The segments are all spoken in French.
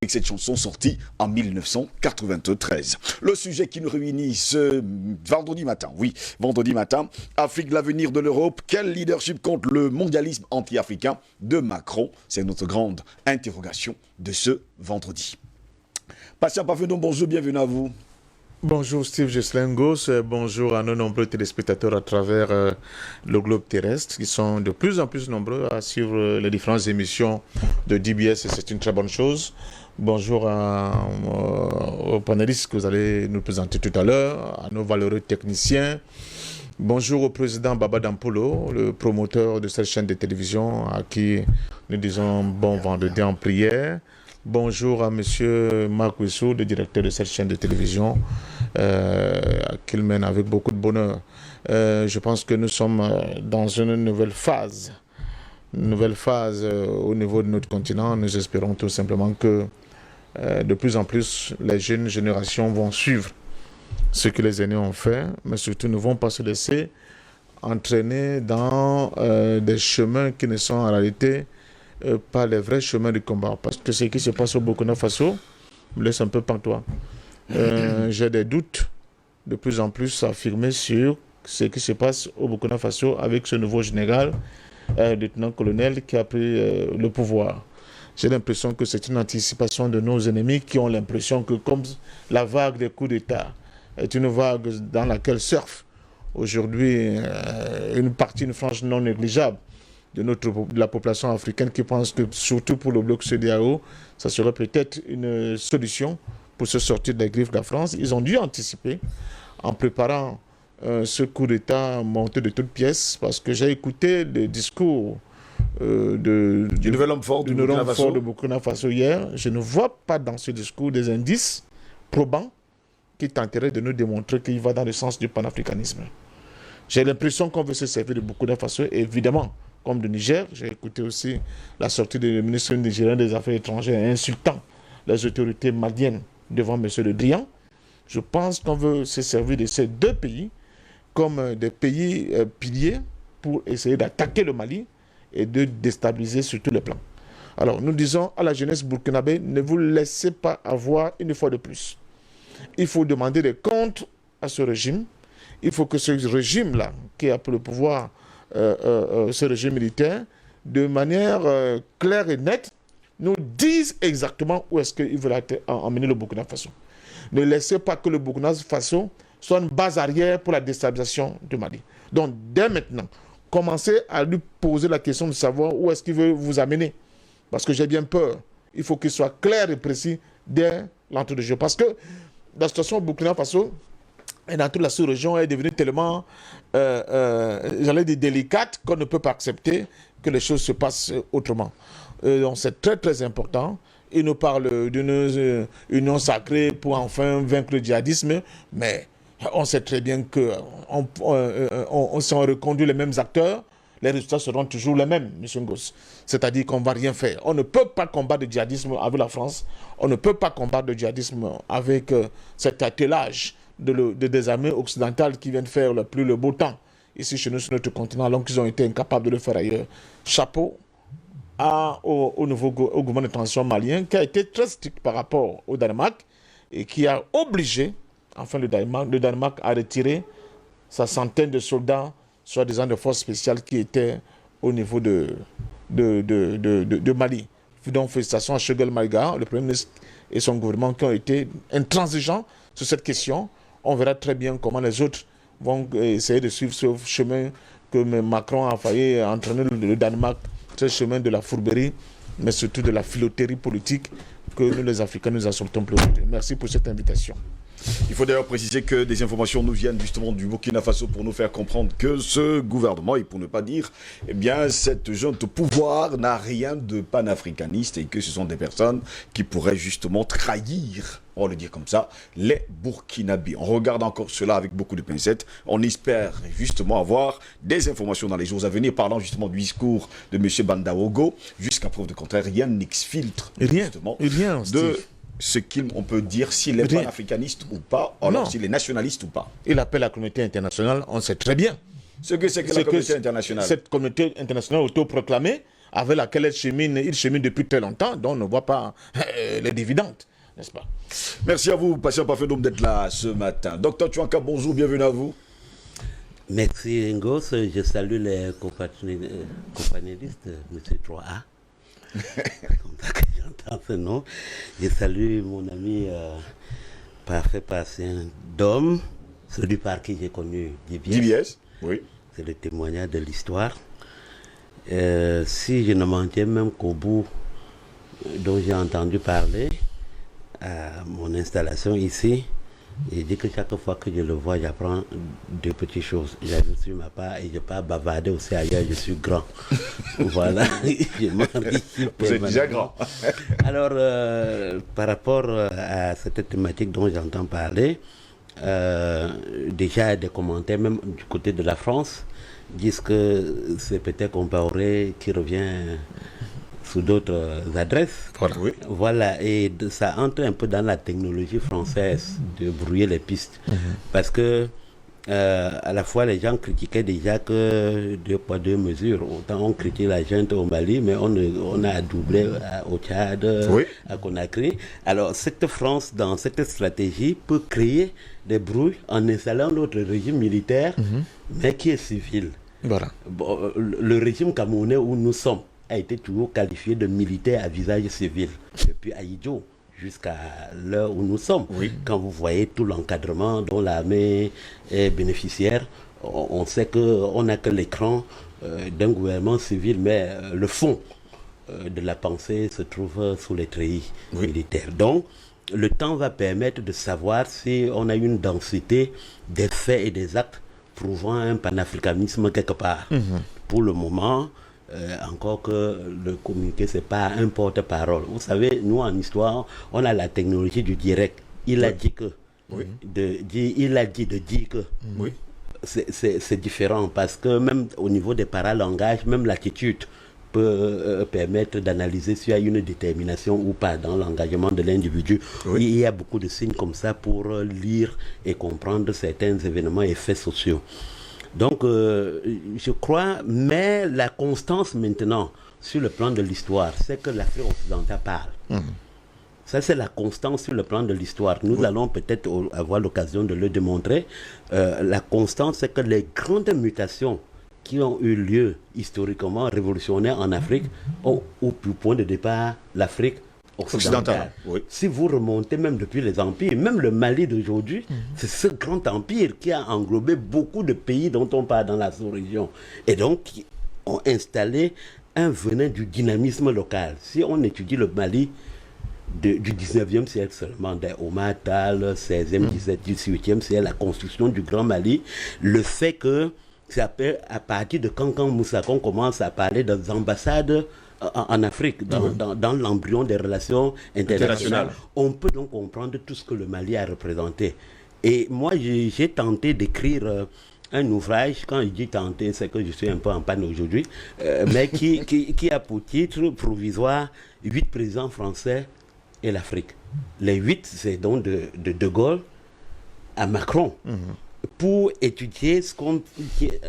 avec cette chanson sortie en 1993. Le sujet qui nous réunit ce vendredi matin, Afrique, l'avenir de l'Europe, quel leadership contre le mondialisme anti-africain de Macron? C'est notre grande interrogation de ce vendredi. Patient Parfenon, bonjour, bienvenue à vous. Bonjour Steve Geslengos, bonjour à nos nombreux téléspectateurs à travers le globe terrestre qui sont de plus en plus nombreux à suivre les différentes émissions de DBS et c'est une très bonne chose. Bonjour aux panélistes que vous allez nous présenter tout à l'heure, à nos valeureux techniciens. Bonjour au président Baba Dampolo, le promoteur de cette chaîne de télévision à qui nous disons bon vendredi en prière. Bonjour à monsieur Marc Wissou, le directeur de cette chaîne de télévision qu'il mène avec beaucoup de bonheur. Je pense que nous sommes dans une nouvelle phase au niveau de notre continent. Nous espérons tout simplement que de plus en plus les jeunes générations vont suivre ce que les aînés ont fait, mais surtout ne vont pas se laisser entraîner dans des chemins qui ne sont en réalité pas les vrais chemins du combat. Parce que ce qui se passe au Burkina Faso me laisse un peu pantois. J'ai des doutes de plus en plus affirmés sur ce qui se passe au Burkina Faso avec ce nouveau général, lieutenant-colonel qui a pris le pouvoir. J'ai l'impression que c'est une anticipation de nos ennemis qui ont l'impression que comme la vague des coups d'État est une vague dans laquelle surfe aujourd'hui une frange non négligeable de la population africaine qui pense que surtout pour le bloc CEDEAO, ça serait peut-être une solution pour se sortir des griffes de la France. Ils ont dû anticiper en préparant ce coup d'État monté de toutes pièces parce que j'ai écouté le discours du nouvel homme fort de Burkina Faso hier. Je ne vois pas dans ce discours des indices probants qui tenteraient de nous démontrer qu'il va dans le sens du panafricanisme. J'ai l'impression qu'on veut se servir de Burkina Faso, évidemment, comme de Niger. J'ai écouté aussi la sortie du ministre nigérien des Affaires étrangères insultant les autorités maliennes devant M. Le Drian. Je pense qu'on veut se servir de ces deux pays comme des pays piliers pour essayer d'attaquer le Mali et de déstabiliser sur tous les plans. Alors, nous disons à la jeunesse burkinabé, ne vous laissez pas avoir une fois de plus. Il faut demander des comptes à ce régime. Il faut que ce régime-là, qui a pris le pouvoir, ce régime militaire, de manière claire et nette, nous dise exactement où est-ce qu'il veut emmener le Burkina Faso. Ne laissez pas que le Burkina Faso soit une base arrière pour la déstabilisation du Mali. Donc, dès maintenant, commencez à lui poser la question de savoir où est-ce qu'il veut vous amener. Parce que j'ai bien peur. Il faut qu'il soit clair et précis dès l'entrée de jeu. Parce que la situation au Burkina Faso et dans toute la sous-région est devenue tellement, j'allais dire, délicate qu'on ne peut pas accepter que les choses se passent autrement. Donc c'est très très important. Il nous parle d'une union sacrée pour enfin vaincre le djihadisme, mais on sait très bien que si on reconduit les mêmes acteurs, les résultats seront toujours les mêmes, M. Ngos. C'est-à-dire qu'on ne va rien faire. On ne peut pas combattre le djihadisme avec la France. On ne peut pas combattre le djihadisme avec cet attelage des armées occidentales qui viennent faire le beau temps ici chez nous sur notre continent, alors qu'ils ont été incapables de le faire ailleurs. Chapeau au gouvernement de transition malien qui a été très strict par rapport au Danemark et qui a obligé enfin le Danemark à retirer sa centaine de soldats, soi-disant de forces spéciales qui étaient au niveau de Mali. Donc félicitations à Choguel Maïga, le Premier ministre et son gouvernement qui ont été intransigeants sur cette question. On verra très bien comment les autres vont essayer de suivre ce chemin que Macron a failli entraîner le Danemark, ce chemin de la fourberie, mais surtout de la filoterie politique que nous les Africains nous insultons plus. Merci pour cette invitation. Il faut d'ailleurs préciser que des informations nous viennent justement du Burkina Faso pour nous faire comprendre que ce gouvernement, et pour ne pas dire, eh bien, cette junte au pouvoir n'a rien de panafricaniste et que ce sont des personnes qui pourraient justement trahir, on va le dire comme ça, les Burkinabés. On regarde encore cela avec beaucoup de pincettes. On espère justement avoir des informations dans les jours à venir parlant justement du discours de M. Bandaogo. Jusqu'à preuve de contraire, rien n'exfiltre justement de ce qu'on peut dire s'il est panafricaniste ou pas, alors s'il est nationaliste ou pas. Il appelle la communauté internationale, on sait très bien. Ce que c'est que la communauté internationale. Cette communauté internationale autoproclamée avec laquelle il chemine depuis très longtemps, dont on ne voit pas les dividendes, n'est-ce pas? Merci à vous, patient parfait d'homme, d'être là ce matin. Docteur Tuanka, bonjour, bienvenue à vous. Merci Ngos, je salue les companélistes, M. 3A. Comme ça que j'entends ce nom. Je salue mon ami parfait patient d'homme, celui par qui j'ai connu DBS, oui. C'est le témoignage de l'histoire. Si je ne m'en tiens même qu'au bout dont j'ai entendu parler, à mon installation ici, il dit que chaque fois que je le vois, j'apprends deux petites choses. J'avais sur ma part et je ne peux pas bavarder aussi ailleurs, je suis grand. Voilà, je m'enrichis. Vous êtes déjà grand. Alors, par rapport à cette thématique dont j'entends parler, déjà des commentaires, même du côté de la France, disent que c'est peut-être Compaoré qui revient sous d'autres adresses. Voilà. Oui. Voilà, et ça entre un peu dans la technologie française de brouiller les pistes. Parce que à la fois les gens critiquaient déjà que 2 poids 2 mesures. Autant on critique la junte au Mali, mais on a doublé au Tchad, oui, à Conakry. Alors cette France, dans cette stratégie, peut créer des brouilles en installant notre régime militaire, mais qui est civil. Voilà. Bon, le régime camerounais où nous sommes a été toujours qualifié de militaire à visage civil, depuis Aïdjo jusqu'à l'heure où nous sommes. Oui. Quand vous voyez tout l'encadrement dont l'armée est bénéficiaire, on sait qu'on n'a que l'écran d'un gouvernement civil, mais le fond de la pensée se trouve sous les treillis militaires. Donc, le temps va permettre de savoir si on a une densité des faits et des actes prouvant un panafricanisme quelque part. Pour le moment, encore que le communiqué, ce n'est pas un porte-parole. Vous savez, nous en histoire, on a la technologie du direct. Il a dit que. Il a dit de dire que. C'est différent parce que même au niveau des paralangages, même l'attitude peut permettre d'analyser s'il y a une détermination ou pas dans l'engagement de l'individu. Il y a beaucoup de signes comme ça pour lire et comprendre certains événements et faits sociaux. Donc, je crois, mais la constance maintenant, sur le plan de l'histoire, c'est que l'Afrique occidentale parle. Ça, c'est la constance sur le plan de l'histoire. Nous allons peut-être avoir l'occasion de le démontrer. La constance, c'est que les grandes mutations qui ont eu lieu historiquement révolutionnaires en Afrique ont au point de départ l'Afrique occidentale. Si vous remontez même depuis les empires, même le Mali d'aujourd'hui, c'est ce grand empire qui a englobé beaucoup de pays dont on parle dans la sous-région. Et donc, qui ont installé un venin du dynamisme local. Si on étudie le Mali du 19e siècle seulement, des Omar Tal, 16e, 17e, 18e siècle, la construction du Grand Mali, le fait que c'est à partir de Kankan Moussa qu'on commence à parler des ambassades en Afrique, dans l'embryon des relations internationales. On peut donc comprendre tout ce que le Mali a représenté. Et moi, j'ai tenté d'écrire un ouvrage, quand je dis tenter, c'est que je suis un peu en panne aujourd'hui, mais qui a pour titre provisoire 8 présidents français et l'Afrique. Les 8, c'est donc de Gaulle à Macron. Pour étudier ce qu'on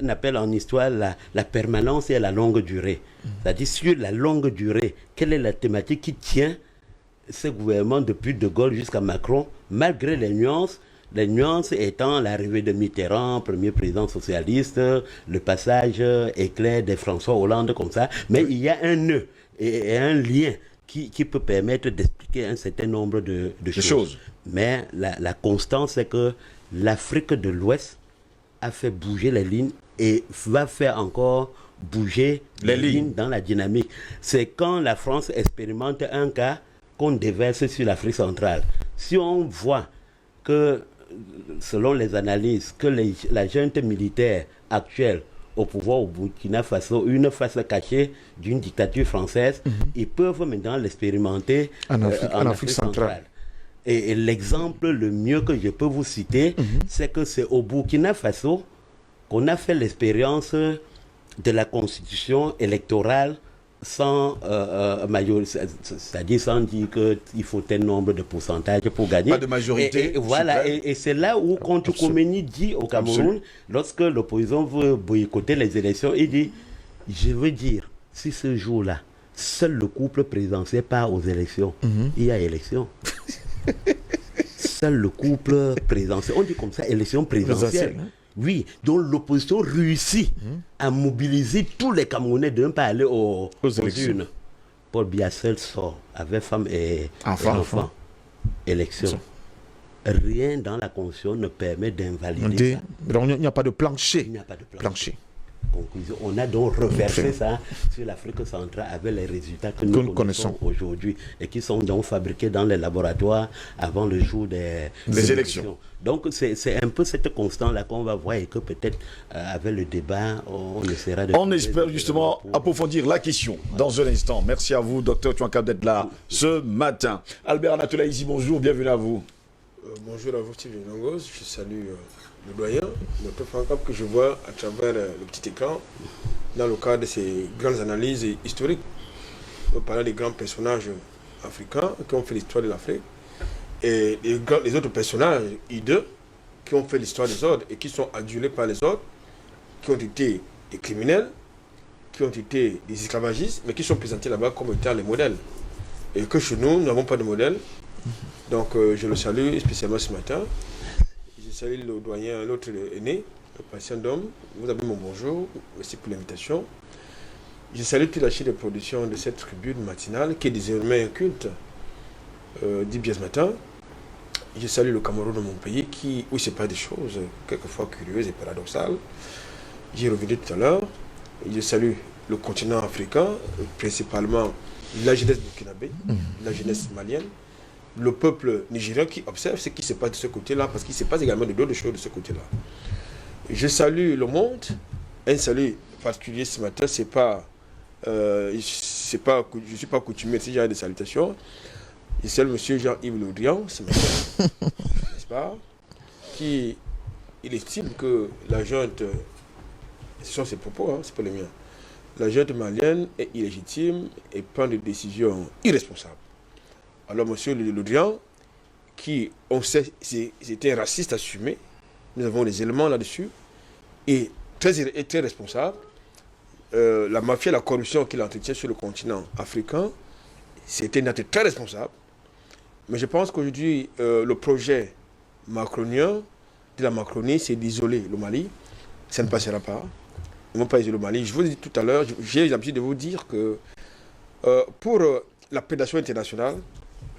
appelle en histoire la permanence et la longue durée. C'est-à-dire sur la longue durée, quelle est la thématique qui tient ce gouvernement depuis De Gaulle jusqu'à Macron, malgré les nuances étant l'arrivée de Mitterrand, premier président socialiste, le passage éclair de François Hollande comme ça, mais il y a un nœud et un lien qui peut permettre d'expliquer un certain nombre de choses. Mais la constance, c'est que l'Afrique de l'Ouest a fait bouger les lignes et va faire encore bouger les lignes dans la dynamique. C'est quand la France expérimente un cas qu'on déverse sur l'Afrique centrale. Si on voit que, selon les analyses, que la junte militaire actuelle au pouvoir au Burkina Faso, une face cachée d'une dictature française, ils peuvent maintenant l'expérimenter en Afrique centrale. Et l'exemple le mieux que je peux vous citer, c'est que c'est au Burkina Faso qu'on a fait l'expérience de la constitution électorale sans majorité, c'est-à-dire sans dire qu'il faut tel nombre de pourcentages pour gagner. Pas de majorité. Voilà, et c'est là où Contre Khomeini dit au Cameroun, lorsque l'opposition veut boycotter les élections, il dit, je veux dire si ce jour-là, seul le couple présidentiel part aux élections, il y a élection. Seul le couple présidentiel, on dit comme ça, élection présidentielle. Oui, donc l'opposition réussit à mobiliser tous les Camerounais de ne pas aller aux urnes. Paul Biya seul sort avec femme et enfants. Élection. Rien dans la Constitution ne permet d'invalider ça. Donc il n'y a pas de plancher. Il n'y a pas de plancher. Conclusion, on a donc reversé ça sur l'Afrique centrale avec les résultats que nous connaissons aujourd'hui et qui sont donc fabriqués dans les laboratoires avant le jour des élections. Donc c'est un peu cette constante-là qu'on va voir et que peut-être avec le débat, on essaiera de... On espère justement approfondir la question dans un instant. Merci à vous, docteur Tuanka, d'être là ce matin. Albert Anatolaïsi, bonjour, bienvenue à vous. Bonjour à vous, Steve Longos. Je salue le doyen, Dr Francap, que je vois à travers le petit écran dans le cadre de ces grandes analyses historiques. On parle des grands personnages africains qui ont fait l'histoire de l'Afrique et les autres personnages hideux qui ont fait l'histoire des autres et qui sont adulés par les autres, qui ont été des criminels, qui ont été des esclavagistes, mais qui sont présentés là-bas comme étant les modèles. Et que chez nous, nous n'avons pas de modèle. Donc je le salue spécialement ce matin. Je salue le doyen, l'autre aîné, le patient d'homme. Vous avez mon bonjour, merci pour l'invitation. Je salue toute la chaîne de production de cette tribune matinale qui est désormais un culte d'Ibia ce matin. Je salue le Cameroun de mon pays où il se passe des choses quelquefois curieuses et paradoxales. J'y reviendrai tout à l'heure. Je salue le continent africain, principalement la jeunesse burkinabé, la jeunesse malienne, le peuple nigérien qui observe ce qui se passe de ce côté-là, parce qu'il se passe également d'autres choses de ce côté-là. Je salue le monde. Un salut particulier ce matin, je ne suis pas coutumier de ce genre de salutations. Je salue M. Jean-Yves Le Drian ce matin, n'est-ce pas, il estime que la junte, ce sont ses propos, hein, c'est pas les miens, la junte malienne est illégitime et prend des décisions irresponsables. Alors, M. Le Drian, qui, on sait, c'était raciste assumé, nous avons des éléments là-dessus, et très responsable. La mafia, la corruption qu'il entretient sur le continent africain, c'était un acte très responsable. Mais je pense qu'aujourd'hui, le projet macronien de la Macronie, c'est d'isoler le Mali. Ça ne passera pas. Ils ne vont pas isoler le Mali. Je vous ai dit tout à l'heure, j'ai l'habitude de vous dire que pour la prédation internationale,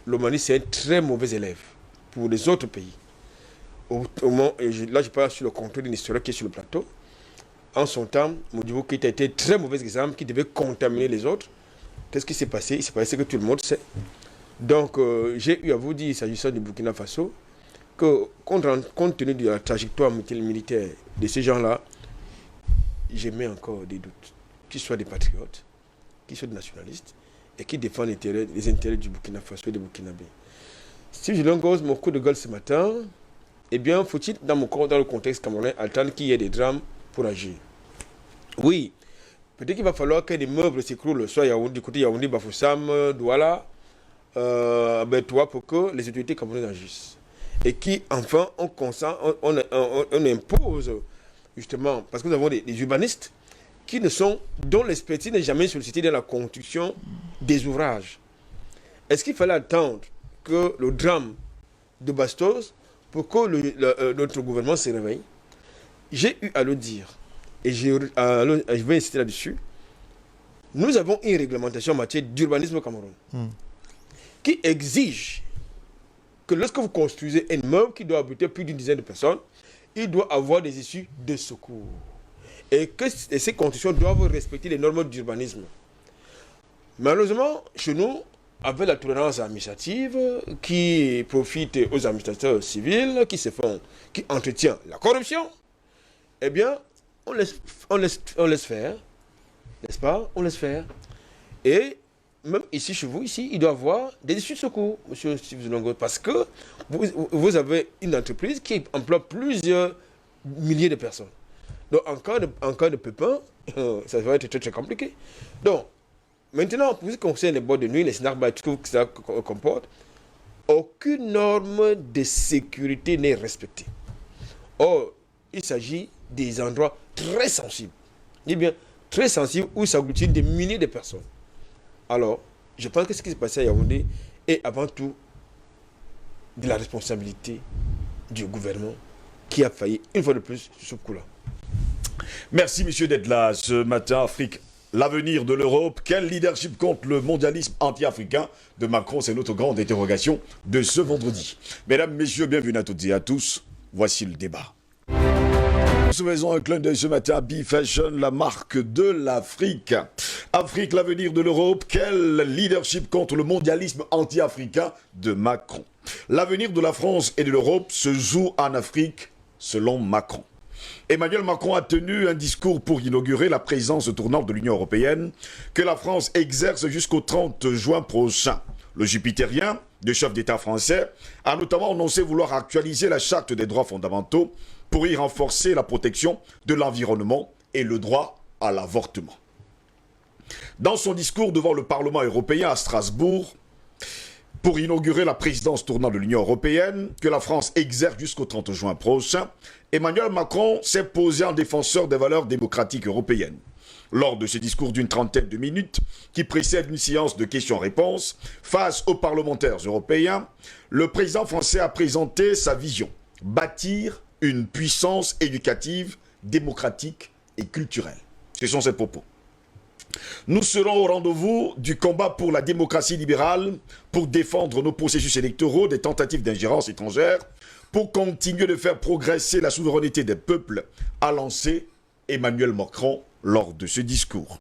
le Mali, c'est un très mauvais élève pour les autres pays. Là, je parle sur le contenu d'une histoire qui est sur le plateau. En son temps, Modibo Keïta était un très mauvais exemple qui devait contaminer les autres. Qu'est-ce qui s'est passé? Il s'est passé que tout le monde sait. Donc, j'ai eu à vous dire, s'agissant du Burkina Faso, que compte tenu de la trajectoire militaire de ces gens-là, j'ai mis encore des doutes. Qu'ils soient des patriotes, qu'ils soient des nationalistes, et qui défendent les intérêts du Burkina Faso et des Burkinabés. Si je longose mon coup de gueule ce matin, eh bien, faut-il, dans le contexte camerounais, attendre qu'il y ait des drames pour agir? Oui, peut-être qu'il va falloir que des meubles s'écroulent, soit du côté Yaoundé, Bafoussam, Douala, Bertoua, pour que les autorités camerounaises agissent. Et qui, enfin, on impose, justement, parce que nous avons des urbanistes dont l'expertise n'est jamais sollicitée dans la construction des ouvrages. Est-ce qu'il fallait attendre que le drame de Bastos pour que notre gouvernement se réveille? J'ai eu à le dire, et je vais insister là-dessus. Nous avons une réglementation en matière d'urbanisme au Cameroun qui exige que lorsque vous construisez un immeuble qui doit abriter plus d'une dizaine de personnes, il doit avoir des issues de secours. Et que ces constructions doivent respecter les normes d'urbanisme. Malheureusement, chez nous, avec la tolérance administrative qui profite aux administrateurs civils, qui entretiennent la corruption, eh bien, on laisse faire, n'est-ce pas? On laisse faire. Et même ici, chez vous, il doit y avoir des issues de secours, M. Steve Longo, parce que vous avez une entreprise qui emploie plusieurs milliers de personnes. Donc, en cas de pépin, ça va être très, très compliqué. Donc, maintenant, pour ce qui concerne les boîtes de nuit, les snacks, tout ce que ça comporte, aucune norme de sécurité n'est respectée. Or, il s'agit des endroits très sensibles. Je dis bien très sensible où s'agglutinent des milliers de personnes. Alors, je pense que ce qui s'est passé à Yaoundé est avant tout de la responsabilité du gouvernement qui a failli une fois de plus sur ce coup-là. Merci, messieurs, d'être là ce matin. Afrique, l'avenir de l'Europe. Quel leadership contre le mondialisme anti-africain de Macron? C'est notre grande interrogation de ce vendredi. Mesdames, messieurs, bienvenue à toutes et à tous. Voici le débat. Nous faisons un clin d'œil ce matin à B-Fashion, la marque de l'Afrique. Afrique, l'avenir de l'Europe. Quel leadership contre le mondialisme anti-africain de Macron? L'avenir de la France et de l'Europe se joue en Afrique, selon Macron. Emmanuel Macron a tenu un discours pour inaugurer la présidence tournante de l'Union européenne que la France exerce jusqu'au 30 juin prochain. Le Jupitérien, le chef d'État français, a notamment annoncé vouloir actualiser la charte des droits fondamentaux pour y renforcer la protection de l'environnement et le droit à l'avortement. Dans son discours devant le Parlement européen à Strasbourg, pour inaugurer la présidence tournante de l'Union européenne, que la France exerce jusqu'au 30 juin prochain, Emmanuel Macron s'est posé en défenseur des valeurs démocratiques européennes. Lors de ce discours d'une trentaine de minutes, qui précède une séance de questions-réponses, face aux parlementaires européens, le président français a présenté sa vision, bâtir une puissance éducative, démocratique et culturelle. Ce sont ses propos. Nous serons au rendez-vous du combat pour la démocratie libérale, pour défendre nos processus électoraux des tentatives d'ingérence étrangère, pour continuer de faire progresser la souveraineté des peuples, a lancé Emmanuel Macron lors de ce discours.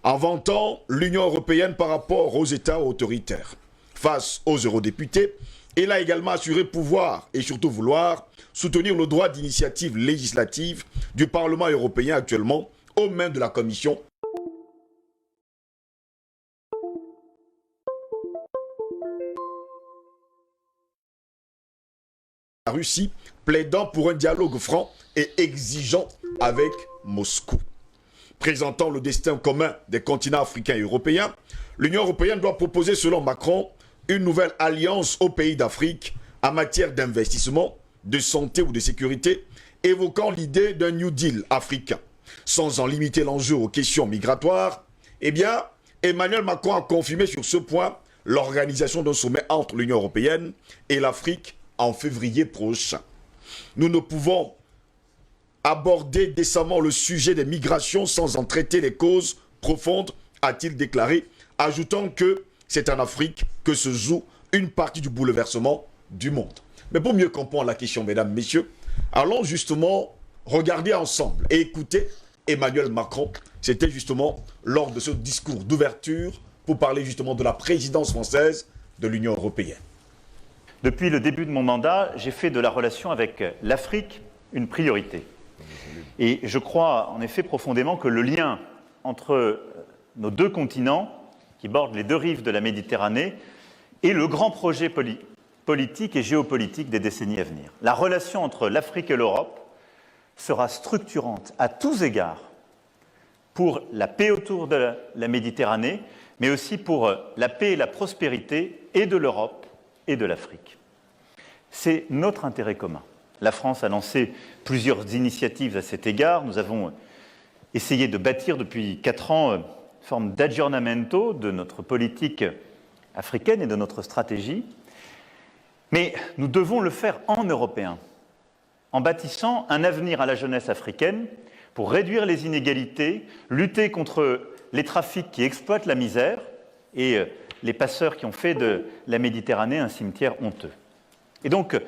En vantant l'Union européenne par rapport aux États autoritaires. Face aux eurodéputés, il a également assuré pouvoir et surtout vouloir soutenir le droit d'initiative législative du Parlement européen actuellement aux mains de la Commission la Russie, plaidant pour un dialogue franc et exigeant avec Moscou. Présentant le destin commun des continents africains et européens, l'Union européenne doit proposer, selon Macron, une nouvelle alliance aux pays d'Afrique en matière d'investissement, de santé ou de sécurité, évoquant l'idée d'un New Deal africain. Sans en limiter l'enjeu aux questions migratoires, eh bien, Emmanuel Macron a confirmé sur ce point l'organisation d'un sommet entre l'Union européenne et l'Afrique en février prochain. Nous ne pouvons aborder décemment le sujet des migrations sans en traiter les causes profondes, a-t-il déclaré, ajoutant que c'est en Afrique que se joue une partie du bouleversement du monde. Mais pour mieux comprendre la question, mesdames, messieurs, allons justement regarder ensemble et écouter Emmanuel Macron. C'était justement lors de ce discours d'ouverture pour parler justement de la présidence française de l'Union européenne. Depuis le début de mon mandat, j'ai fait de la relation avec l'Afrique une priorité. Et je crois en effet profondément que le lien entre nos deux continents, qui bordent les deux rives de la Méditerranée, est le grand projet politique et géopolitique des décennies à venir. La relation entre l'Afrique et l'Europe sera structurante à tous égards pour la paix autour de la Méditerranée, mais aussi pour la paix et la prospérité et de l'Europe et de l'Afrique. C'est notre intérêt commun. La France a lancé plusieurs initiatives à cet égard. Nous avons essayé de bâtir depuis 4 ans une forme d'aggiornamento de notre politique africaine et de notre stratégie. Mais nous devons le faire en Européens, en bâtissant un avenir à la jeunesse africaine pour réduire les inégalités, lutter contre les trafics qui exploitent la misère et les passeurs qui ont fait de la Méditerranée un cimetière honteux. Et donc,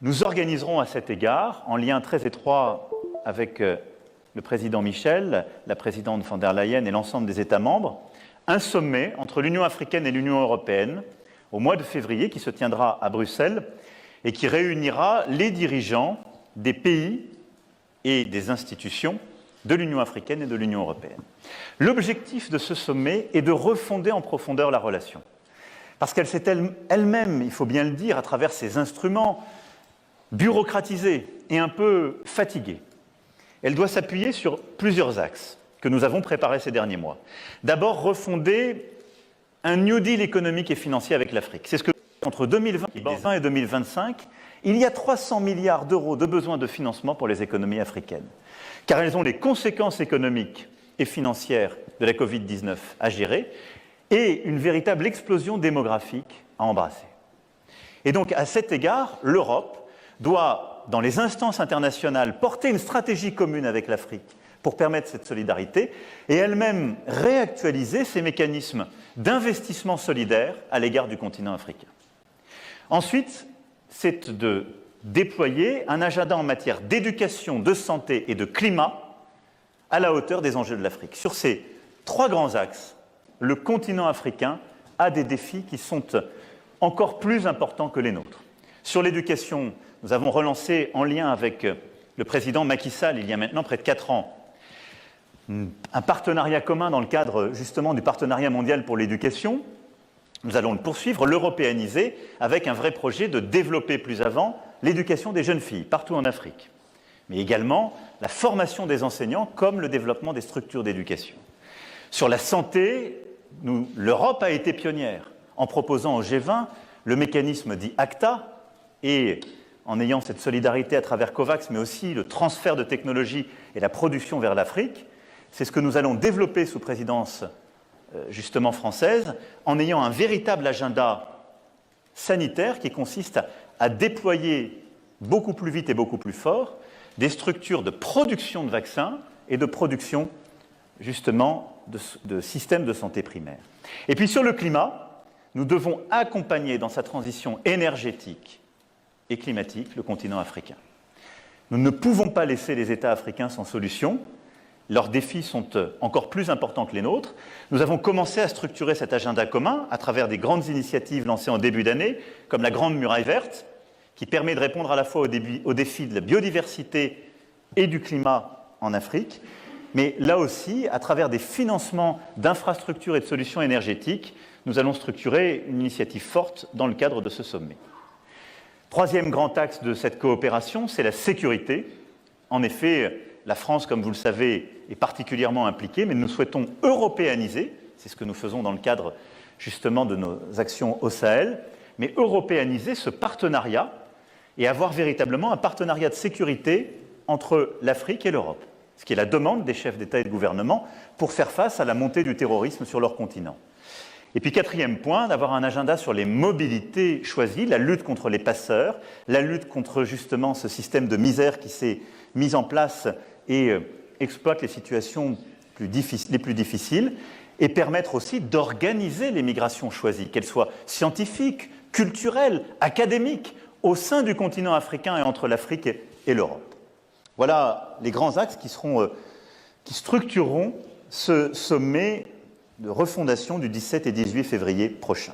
nous organiserons à cet égard, en lien très étroit avec le président Michel, la présidente von der Leyen et l'ensemble des États membres, un sommet entre l'Union africaine et l'Union européenne au mois de février qui se tiendra à Bruxelles et qui réunira les dirigeants des pays et des institutions de l'Union africaine et de l'Union européenne. L'objectif de ce sommet est de refonder en profondeur la relation. Parce qu'elle s'est elle-même, il faut bien le dire, à travers ses instruments bureaucratisée et un peu fatiguée. Elle doit s'appuyer sur plusieurs axes que nous avons préparés ces derniers mois. D'abord, refonder un New Deal économique et financier avec l'Afrique. C'est ce que entre 2020 et 2025 il y a 300 milliards d'euros de besoins de financement pour les économies africaines, car elles ont les conséquences économiques et financières de la Covid-19 à gérer et une véritable explosion démographique à embrasser. Et donc, à cet égard, l'Europe doit, dans les instances internationales, porter une stratégie commune avec l'Afrique pour permettre cette solidarité et elle-même réactualiser ses mécanismes d'investissement solidaire à l'égard du continent africain. Ensuite, c'est de déployer un agenda en matière d'éducation, de santé et de climat à la hauteur des enjeux de l'Afrique. Sur ces 3 grands axes, le continent africain a des défis qui sont encore plus importants que les nôtres. Sur l'éducation, nous avons relancé, en lien avec le président Macky Sall, il y a maintenant près de 4 ans, un partenariat commun dans le cadre justement du partenariat mondial pour l'éducation. Nous allons le poursuivre, l'européaniser, avec un vrai projet de développer plus avant l'éducation des jeunes filles, partout en Afrique. Mais également la formation des enseignants, comme le développement des structures d'éducation. Sur la santé, l'Europe a été pionnière en proposant au G20 le mécanisme dit ACTA et en ayant cette solidarité à travers COVAX, mais aussi le transfert de technologies et la production vers l'Afrique. C'est ce que nous allons développer sous présidence justement française, en ayant un véritable agenda sanitaire qui consiste à déployer beaucoup plus vite et beaucoup plus fort des structures de production de vaccins et de production justement de systèmes de santé primaire. Et puis sur le climat, nous devons accompagner dans sa transition énergétique et climatique le continent africain. Nous ne pouvons pas laisser les États africains sans solution. Leurs défis sont encore plus importants que les nôtres. Nous avons commencé à structurer cet agenda commun à travers des grandes initiatives lancées en début d'année, comme la Grande Muraille Verte, qui permet de répondre à la fois aux défis de la biodiversité et du climat en Afrique, mais là aussi, à travers des financements d'infrastructures et de solutions énergétiques, nous allons structurer une initiative forte dans le cadre de ce sommet. Troisième grand axe de cette coopération, c'est la sécurité. En effet, la France, comme vous le savez, est particulièrement impliquée, mais nous souhaitons européaniser, c'est ce que nous faisons dans le cadre justement de nos actions au Sahel, mais européaniser ce partenariat et avoir véritablement un partenariat de sécurité entre l'Afrique et l'Europe, ce qui est la demande des chefs d'État et de gouvernement pour faire face à la montée du terrorisme sur leur continent. Et puis quatrième point, d'avoir un agenda sur les mobilités choisies, la lutte contre les passeurs, la lutte contre justement ce système de misère qui s'est mis en place et exploite les situations les plus difficiles, et permettre aussi d'organiser les migrations choisies, qu'elles soient scientifiques, culturelles, académiques, au sein du continent africain et entre l'Afrique et l'Europe. Voilà les grands axes qui structureront ce sommet de refondation du 17 et 18 février prochain.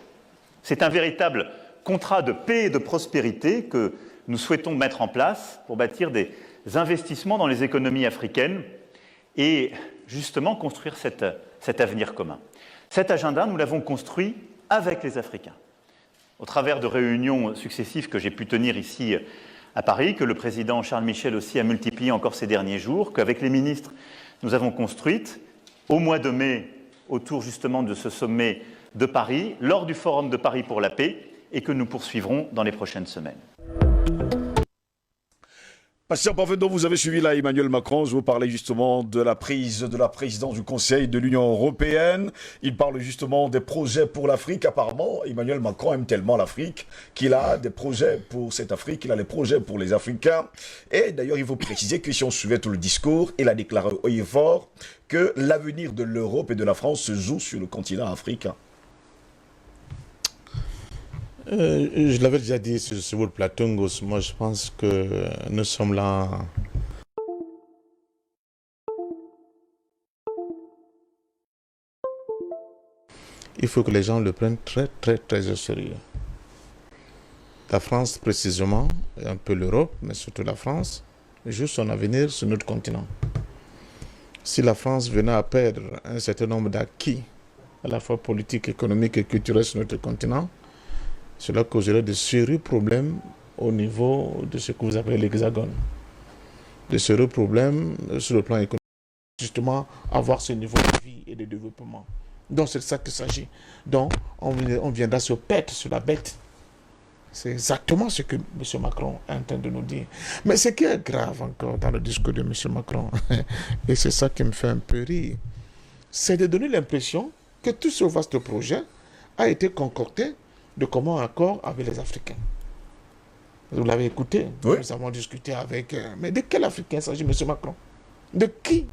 C'est un véritable contrat de paix et de prospérité que nous souhaitons mettre en place pour bâtir des investissements dans les économies africaines et justement construire cet avenir commun. Cet agenda, nous l'avons construit avec les Africains, au travers de réunions successives que j'ai pu tenir ici à Paris, que le président Charles Michel aussi a multiplié encore ces derniers jours, qu'avec les ministres, nous avons construites au mois de mai, autour justement de ce sommet de Paris, lors du Forum de Paris pour la paix, et que nous poursuivrons dans les prochaines semaines. Patient Parfait, dont vous avez suivi là Emmanuel Macron, je vous parlais justement de la prise de la présidence du Conseil de l'Union européenne. Il parle justement des projets pour l'Afrique. Apparemment, Emmanuel Macron aime tellement l'Afrique qu'il a des projets pour cette Afrique, il a des projets pour les Africains. Et d'ailleurs, il faut préciser que si on suivait tout le discours, il a déclaré haut et fort que l'avenir de l'Europe et de la France se joue sur le continent africain. Je l'avais déjà dit sur votre plateau, Ngos. Moi, je pense que nous sommes là. Il faut que les gens le prennent très, très, très au sérieux. La France, précisément, et un peu l'Europe, mais surtout la France, joue son avenir sur notre continent. Si la France venait à perdre un certain nombre d'acquis, à la fois politiques, économiques et culturels sur notre continent, cela causerait de sérieux problèmes au niveau de ce que vous appelez l'hexagone. De sérieux problèmes sur le plan économique, justement avoir ce niveau de vie et de développement. Donc c'est de ça qu'il s'agit. Donc on viendra se pète sur la bête C'est exactement ce que M. Macron est en train de nous dire. Mais ce qui est grave encore dans le discours de M. Macron, et c'est ça qui me fait un peu rire, c'est de donner l'impression que tout ce vaste projet a été concocté de commun accord avec les Africains. Vous l'avez écouté, oui. Nous avons discuté avec... mais de quel Africain s'agit M. Macron? De qui?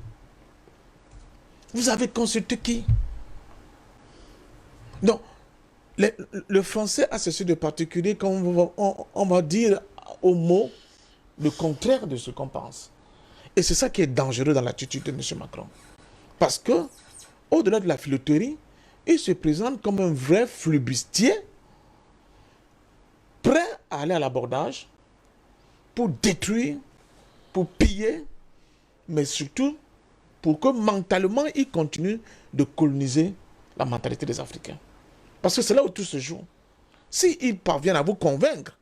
Vous avez consulté qui? Donc, le français a ceci de particulier quand on va dire au mot le contraire de ce qu'on pense. Et c'est ça qui est dangereux dans l'attitude de M. Macron. Parce que, au-delà de la filouterie, il se présente comme un vrai flibustier prêt à aller à l'abordage pour détruire, pour piller, mais surtout pour que mentalement, il continue de coloniser la mentalité des Africains. Parce que c'est là où tout se joue. S'ils parviennent à vous convaincre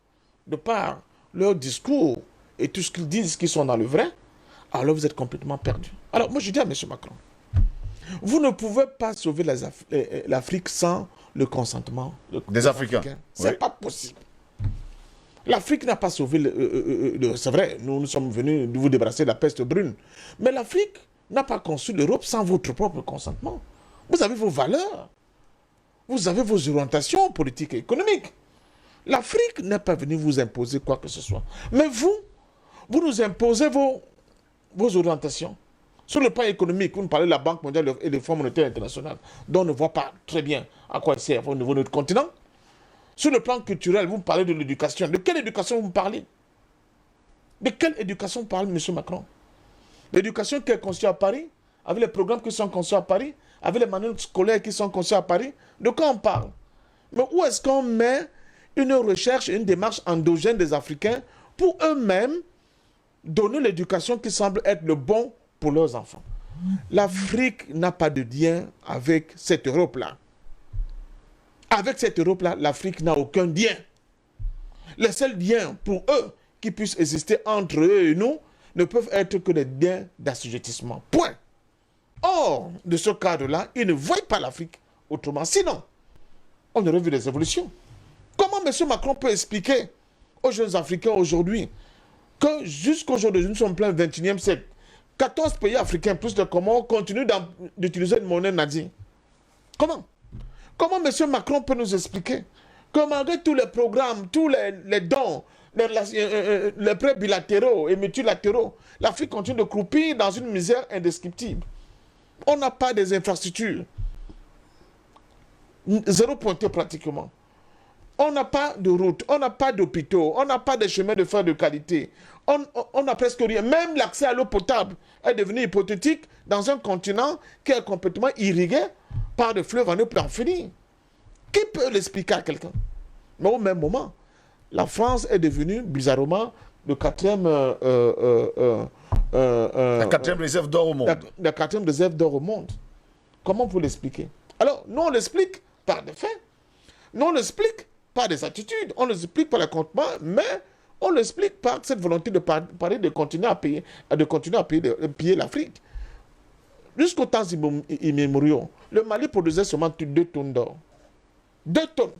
de par leur discours et tout ce qu'ils disent qu'ils sont dans le vrai, alors vous êtes complètement perdu. Alors moi je dis à M. Macron, vous ne pouvez pas sauver l'Afrique sans le consentement des Africains. C'est pas possible. L'Afrique n'a pas sauvé c'est vrai, nous sommes venus vous débarrasser de la peste brune. Mais l'Afrique n'a pas conçu l'Europe sans votre propre consentement. Vous avez vos valeurs. Vous avez vos orientations politiques et économiques. L'Afrique n'est pas venue vous imposer quoi que ce soit. Mais vous nous imposez vos orientations. Sur le plan économique, vous nous parlez de la Banque mondiale et du Fonds monétaire international, dont on ne voit pas très bien à quoi il sert au niveau de notre continent. Sur le plan culturel, vous me parlez de l'éducation. De quelle éducation vous me parlez? De quelle éducation parle M. Macron? L'éducation qui est conçue à Paris, avec les programmes qui sont conçus à Paris, avec les manuels scolaires qui sont conçus à Paris, de quoi on parle? Mais où est-ce qu'on met une recherche, une démarche endogène des Africains pour eux-mêmes donner l'éducation qui semble être le bon pour leurs enfants? L'Afrique n'a pas de lien avec cette Europe-là. Avec cette Europe-là, l'Afrique n'a aucun lien. Les seuls liens pour eux qui puissent exister entre eux et nous ne peuvent être que des liens d'assujettissement. Point. Or, de ce cadre-là, ils ne voient pas l'Afrique autrement. Sinon, on aurait vu des évolutions. Comment M. Macron peut expliquer aux jeunes Africains aujourd'hui que jusqu'aujourd'hui, nous sommes en plein 21e siècle, 14 pays africains plus de Comores continuent d'utiliser une monnaie nadi? Comment? Comment M. Macron peut nous expliquer que malgré tous les programmes, tous les dons, les prêts bilatéraux et multilatéraux, l'Afrique continue de croupir dans une misère indescriptible? On n'a pas des infrastructures. Zéro pointé pratiquement. On n'a pas de routes, on n'a pas d'hôpitaux, on n'a pas de chemins de fer de qualité. On n'a presque rien. Même l'accès à l'eau potable est devenu hypothétique dans un continent qui est complètement irrigué par des fleuves en eau pour en finir. Qui peut l'expliquer à quelqu'un? Mais au même moment, la France est devenue bizarrement le quatrième... la quatrième réserve d'or au monde. La quatrième réserve d'or au monde. Comment vous l'expliquer? Alors, nous on l'explique par des faits. Nous on l'explique par des attitudes. On l'explique par le contentement, mais on l'explique par cette volonté de Paris de continuer à payer, de piller l'Afrique. Jusqu'aux temps immémoriaux, le Mali produisait seulement 2 tonnes d'or. 2 tonnes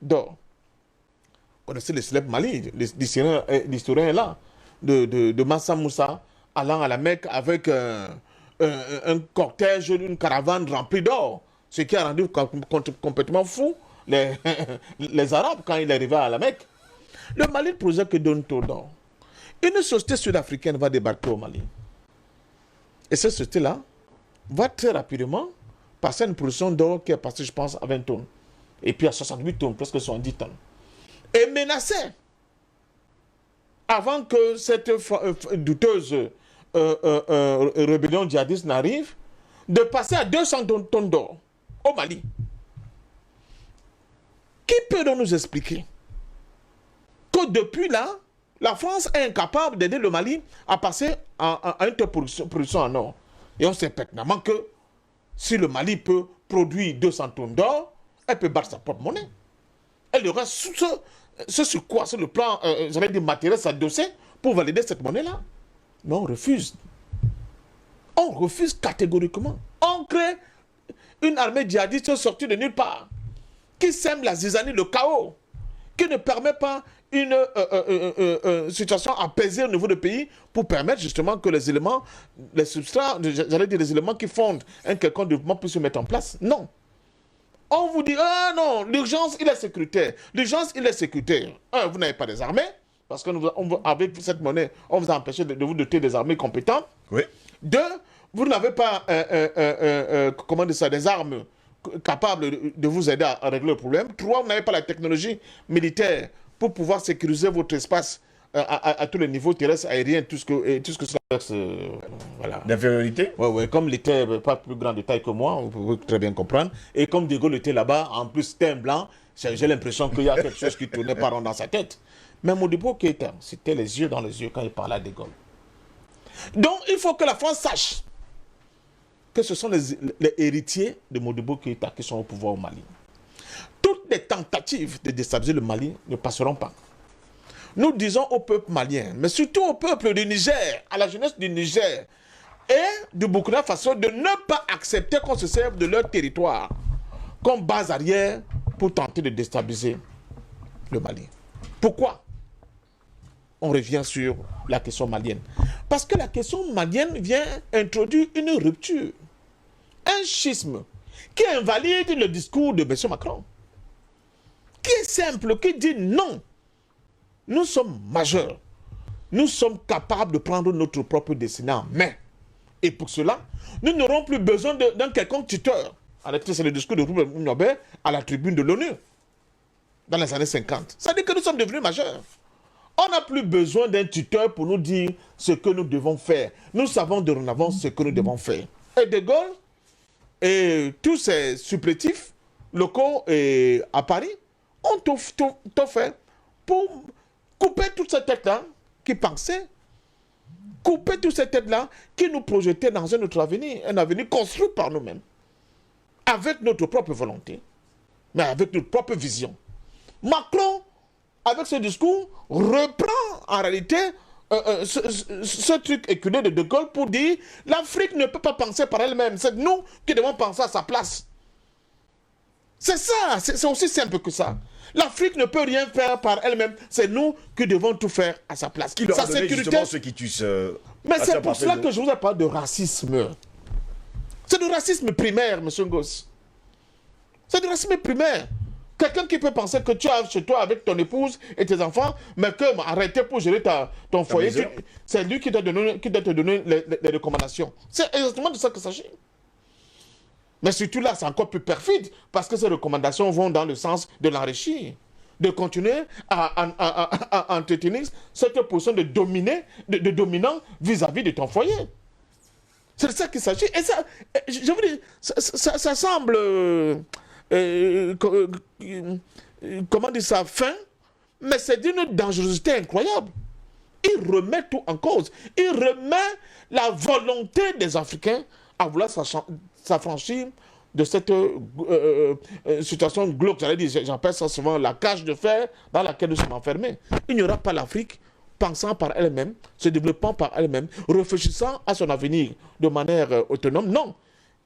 d'or. Vous connaissez le célèbre Mali, l'historien est là, de Mansa Moussa, allant à la Mecque avec un cortège, une caravane remplie d'or. Ce qui a rendu complètement fou les Arabes quand il arrivait à la Mecque. Le Mali ne produisait que 2 tonnes d'or. Une société sud-africaine va débarquer au Mali. Et cette société-là va très rapidement passer à une production d'or qui est passée, je pense, à 20 tonnes. Et puis à 68 tonnes, presque 70 tonnes. Et menacée, avant que cette douteuse rébellion djihadiste n'arrive, de passer à 200 tonnes d'or au Mali. Qui peut donc nous expliquer que depuis là, la France est incapable d'aider le Mali à passer à une telle production en or? Et on sait pertinemment que si le Mali peut produire 200 tonnes d'or, elle peut battre sa propre monnaie. Elle aura ce sur quoi, sur le plan, j'allais dire matériel, s'adosser pour valider cette monnaie-là. Mais on refuse. On refuse catégoriquement. On crée une armée djihadiste sortie de nulle part, qui sème la zizanie, le chaos, qui ne permet pas une situation apaisée au niveau du pays pour permettre justement que les éléments, les substrats, j'allais dire les éléments qui fondent un quelconque développement puissent se mettre en place. Non. On vous dit, ah non, l'urgence, il est sécuritaire. L'urgence, il est sécuritaire. Un, vous n'avez pas des armées, parce que avec cette monnaie, on vous a empêché de vous doter des armées compétentes. Oui. Deux, vous n'avez pas comment dire ça, des armes capables de vous aider à régler le problème. Trois, vous n'avez pas la technologie militaire pour pouvoir sécuriser votre espace à tous les niveaux terrestres, aériens, tout ce que cela voilà. D'infériorité. Ouais, comme il était pas plus grand de taille que moi, vous pouvez très bien comprendre. Et comme De Gaulle était là-bas, en plus c'était un blanc, j'ai l'impression qu'il y a quelque chose qui tournait pas rond dans sa tête. Mais Modibo Keïta, c'était les yeux dans les yeux quand il parlait à De Gaulle. Donc il faut que la France sache que ce sont les héritiers de Modibo Keïta qui sont au pouvoir au Mali. Toutes les tentatives de déstabiliser le Mali ne passeront pas. Nous disons au peuple malien, mais surtout au peuple du Niger, à la jeunesse du Niger et du Burkina Faso, de ne pas accepter qu'on se serve de leur territoire comme base arrière pour tenter de déstabiliser le Mali. Pourquoi on revient sur la question malienne? Parce que la question malienne vient introduire une rupture, un schisme qui invalide le discours de M. Macron, qui est simple, qui dit non. Nous sommes majeurs. Nous sommes capables de prendre notre propre destinée en main. Et pour cela, nous n'aurons plus besoin d'un quelconque tuteur. En réalité, c'est le discours de Ruben Nobel à la tribune de l'ONU dans les années 50. Ça dit que nous sommes devenus majeurs. On n'a plus besoin d'un tuteur pour nous dire ce que nous devons faire. Nous savons dorénavant ce que nous devons faire. Et De Gaulle et tous ses supplétifs locaux à Paris ont tout fait pour couper toutes ces têtes-là qui pensaient, couper toutes ces têtes-là qui nous projetaient dans un autre avenir, un avenir construit par nous-mêmes, avec notre propre volonté, mais avec notre propre vision. Macron, avec ce discours, reprend en réalité ce truc éculé de De Gaulle pour dire l'Afrique ne peut pas penser par elle-même, c'est nous qui devons penser à sa place. C'est ça, c'est aussi simple que ça. L'Afrique ne peut rien faire par elle-même, c'est nous qui devons tout faire à sa place. Qui leur a donné justement ce qui tue mais c'est pour cela que je vous ai parlé de racisme. C'est du racisme primaire, M. Ngoz. C'est du racisme primaire. Quelqu'un qui peut penser que tu as chez toi avec ton épouse et tes enfants, mais que arrêtez pour gérer ton foyer, c'est lui qui doit te donner les recommandations. C'est exactement de ça qu'il s'agit. Mais surtout là, c'est encore plus perfide, parce que ces recommandations vont dans le sens de l'enrichir, de continuer à entretenir cette position de dominant vis-à-vis de ton foyer. C'est de ça qu'il s'agit. Et ça, je vous dis, ça semble, comment dire ça, fin, mais c'est d'une dangerosité incroyable. Il remet tout en cause. Il remet la volonté des Africains à vouloir s'affranchir de cette situation glauque. J'appelle ça souvent la cage de fer dans laquelle nous sommes enfermés. Il n'y aura pas l'Afrique pensant par elle-même, se développant par elle-même, réfléchissant à son avenir de manière autonome. Non,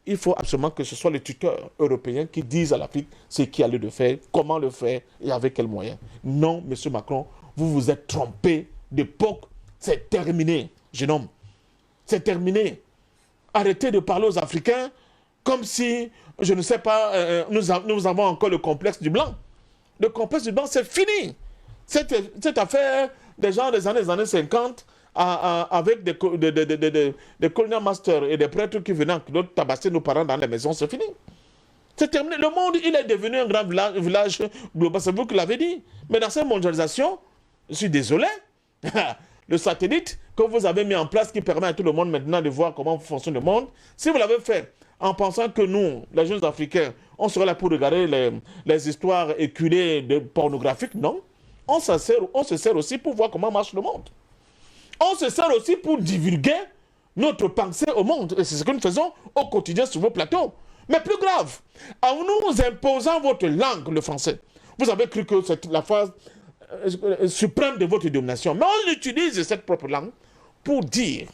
il faut absolument que ce soit les tuteurs européens qui disent à l'Afrique ce qu'il y a lieu de faire, comment le faire et avec quels moyens. Non, M. Macron, vous vous êtes trompé d'époque. C'est terminé, jeune homme. C'est terminé. Arrêtez de parler aux Africains comme si, je ne sais pas, nous avons encore le complexe du blanc. Le complexe du blanc, c'est fini. Cette affaire des gens des années 50, avec des colonial masters et des prêtres qui venaient tabasser nos parents dans les maisons, c'est fini. C'est terminé. Le monde, il est devenu un grand village global. C'est vous qui l'avez dit. Mais dans cette mondialisation, je suis désolé. Le satellite que vous avez mis en place qui permet à tout le monde maintenant de voir comment fonctionne le monde, si vous l'avez fait en pensant que nous, les jeunes Africains, on serait là pour regarder les histoires éculées pornographiques, non. On se sert aussi pour voir comment marche le monde. On se sert aussi pour divulguer notre pensée au monde. Et c'est ce que nous faisons au quotidien sur vos plateaux. Mais plus grave, en nous imposant votre langue, le français, vous avez cru que c'est la phase suprême de votre domination. Mais on utilise cette propre langue pour dire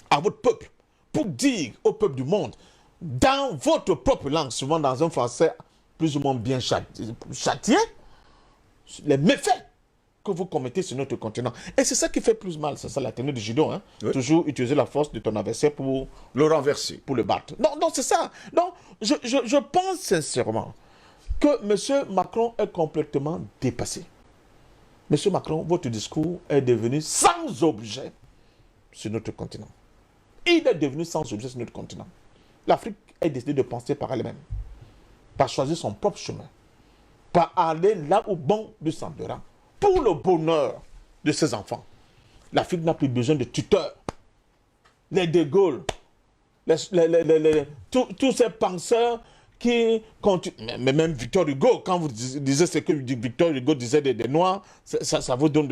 à votre peuple, pour dire au peuple du monde, dans votre propre langue, souvent dans un français plus ou moins bien châtié, les méfaits que vous commettez sur notre continent. Et c'est ça qui fait plus mal, c'est ça la technique du judo. Hein? Oui. Toujours utiliser la force de ton adversaire pour Le renverser. le battre. Non, c'est ça. Donc, je pense sincèrement que M. Macron est complètement dépassé. M. Macron, votre discours est devenu sans objet sur notre continent. Il est devenu sans objet sur notre continent. L'Afrique a décidé de penser par elle-même, par choisir son propre chemin, par aller là où bon lui semblera, pour le bonheur de ses enfants. L'Afrique n'a plus besoin de tuteurs. Les De Gaulle, tous ces penseurs qui continuent. Mais même Victor Hugo, quand vous disiez ce que Victor Hugo disait des Noirs, ça vous donne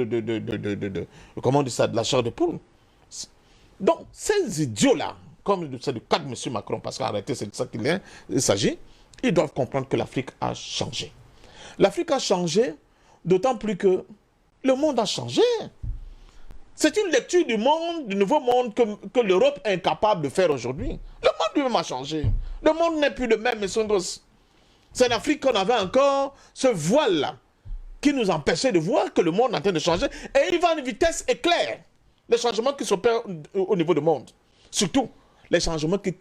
comment on dit ça, de la chair de poule. Donc, ces idiots-là, comme c'est le cas de M. Macron, parce qu'en réalité, c'est de ça qu'il s'agit, ils doivent comprendre que l'Afrique a changé. L'Afrique a changé, d'autant plus que le monde a changé. C'est une lecture du monde, du nouveau monde que l'Europe est incapable de faire aujourd'hui. Le monde lui-même a changé. Le monde n'est plus le même, M. Ngos. C'est en Afrique qu'on avait encore ce voile-là qui nous empêchait de voir que le monde est en train de changer. Et il va à une vitesse éclair. Les changements qui s'opèrent au niveau du monde. Surtout, les changements qui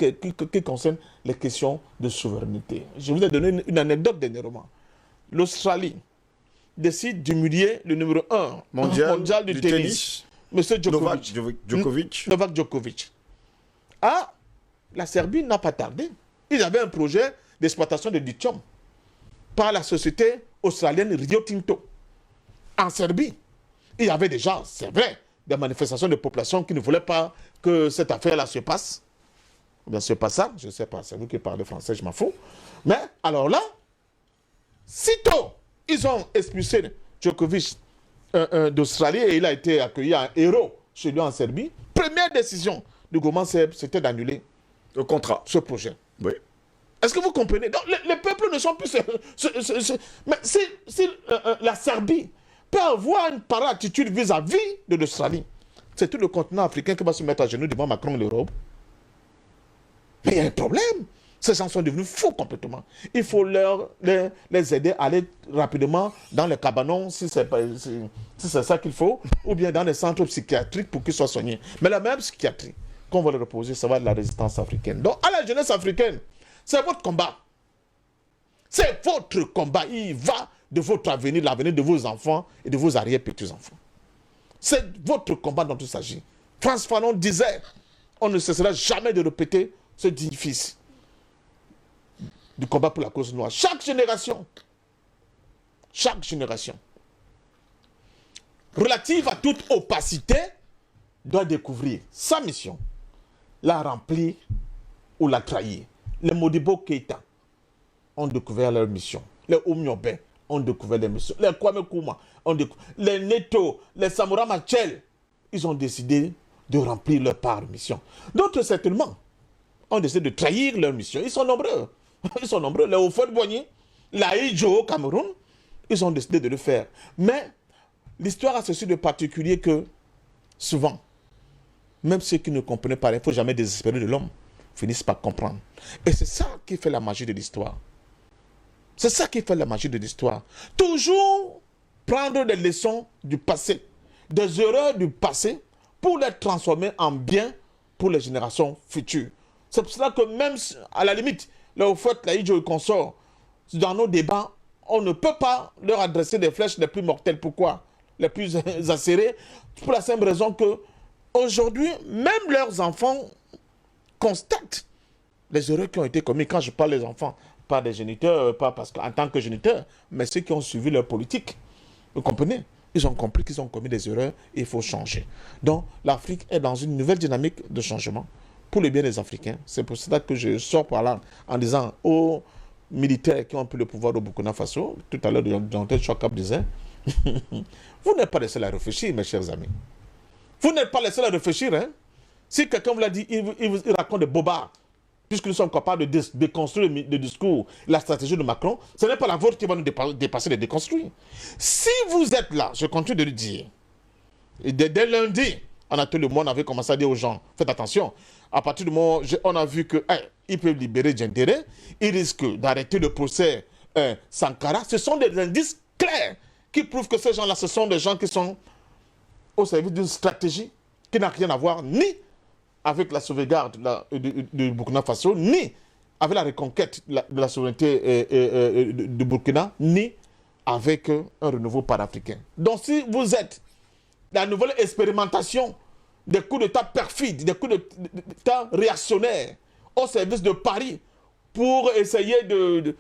concernent les questions de souveraineté. Je vous ai donné une anecdote dernièrement. L'Australie décide d'humilier le numéro 1 mondial du tennis. M. Djokovic. Novak Djokovic. Ah, la Serbie n'a pas tardé. Ils avaient un projet d'exploitation de lithium par la société australienne Rio Tinto. En Serbie, il y avait déjà, c'est vrai, des manifestations de population qui ne voulaient pas que cette affaire-là se passe. Ou bien se passe ça, je ne sais pas, c'est vous qui parlez français, je m'en fous. Mais alors là, sitôt, ils ont expulsé Djokovic d'Australie et il a été accueilli en héros chez lui en Serbie. Première décision du gouvernement serbe, c'était d'annuler Le contrat. ce projet. Oui. Est-ce que vous comprenez? Donc, les peuples ne sont plus... Mais si la Serbie peut avoir une pareille attitude vis-à-vis de l'Australie, c'est tout le continent africain qui va se mettre à genoux devant Macron et l'Europe. Mais il y a un problème. Ces gens sont devenus fous complètement. Il faut les aider à aller rapidement dans les cabanons, si c'est ça qu'il faut, ou bien dans les centres psychiatriques pour qu'ils soient soignés. Mais la même psychiatrie qu'on va leur reposer, ça va être la résistance africaine. Donc, à la jeunesse africaine, c'est votre combat. C'est votre combat. Il va de votre avenir, l'avenir de vos enfants et de vos arrière-petits-enfants. C'est votre combat dont il s'agit. Frantz Fanon disait, on ne cessera jamais de répéter ce édifice du combat pour la cause noire. Chaque génération, relative à toute opacité, doit découvrir sa mission, la remplir ou la trahir. Les Modibo Keïta ont découvert leur mission. Les Oumyobé ont découvert leur mission. Les Kwame Nkrumah ont découvert. Les Neto, les Samora Machel, ils ont décidé de remplir leur part de mission. D'autres, certainement, ont décidé de trahir leur mission. Ils sont nombreux. Ils sont nombreux. Les Houphouët-Boigny, l'Aïdjo au Cameroun, ils ont décidé de le faire. Mais l'histoire a ceci de particulier que, souvent, même ceux qui ne comprenaient pas, il ne faut jamais désespérer de l'homme, finissent par comprendre. Et c'est ça qui fait la magie de l'histoire. C'est ça qui fait la magie de l'histoire. Toujours prendre des leçons du passé, des erreurs du passé, pour les transformer en bien pour les générations futures. C'est pour cela que même, à la limite, là au fait, la Idjo et consort, dans nos débats, on ne peut pas leur adresser des flèches les plus mortelles. Pourquoi? Les plus acérées. Pour la simple raison que, aujourd'hui, même leurs enfants constatent les erreurs qui ont été commises. Quand je parle des enfants, pas des géniteurs, pas parce qu'en tant que géniteurs, mais ceux qui ont suivi leur politique. Vous comprenez? Ils ont compris qu'ils ont commis des erreurs et il faut changer. Donc, l'Afrique est dans une nouvelle dynamique de changement pour le bien des Africains. C'est pour cela que je sors par là en disant aux militaires qui ont pris le pouvoir au Burkina Faso, tout à l'heure, Dr. Chokab disait, vous n'êtes pas les seuls à réfléchir, mes chers amis. Vous n'êtes pas les seuls à réfléchir. Hein? Si quelqu'un vous l'a dit, il raconte des bobards. Puisque nous sommes capables de déconstruire le discours, la stratégie de Macron, ce n'est pas la vôtre qui va nous dépasser de déconstruire. Si vous êtes là, je continue de le dire, et dès lundi, en atelier, on avait commencé à dire aux gens, faites attention, à partir du moment où on a vu qu'ils peuvent libérer Diendéré, ils risquent d'arrêter le procès Sankara. Ce sont des indices clairs qui prouve que ces gens-là, ce sont des gens qui sont au service d'une stratégie qui n'a rien à voir ni avec la sauvegarde du Burkina Faso, ni avec la reconquête de la souveraineté du Burkina, ni avec un renouveau panafricain. Donc si vous êtes la nouvelle expérimentation des coups d'État perfides, des coups d'État réactionnaires au service de Paris pour essayer de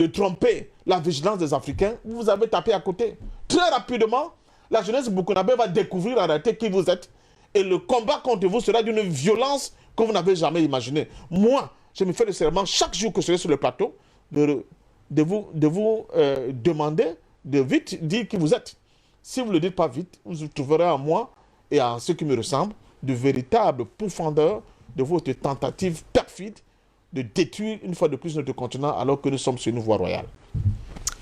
tromper la vigilance des Africains, vous avez tapé à côté. Très rapidement, la jeunesse burkinabé va découvrir en réalité qui vous êtes et le combat contre vous sera d'une violence que vous n'avez jamais imaginée. Moi, je me fais le serment chaque jour que je serai sur le plateau de vous demander de vite dire qui vous êtes. Si vous ne le dites pas vite, vous trouverez en moi et en ceux qui me ressemblent de véritables pourfendeurs de votre tentative perfide de détruire une fois de plus notre continent alors que nous sommes sur une voie royale.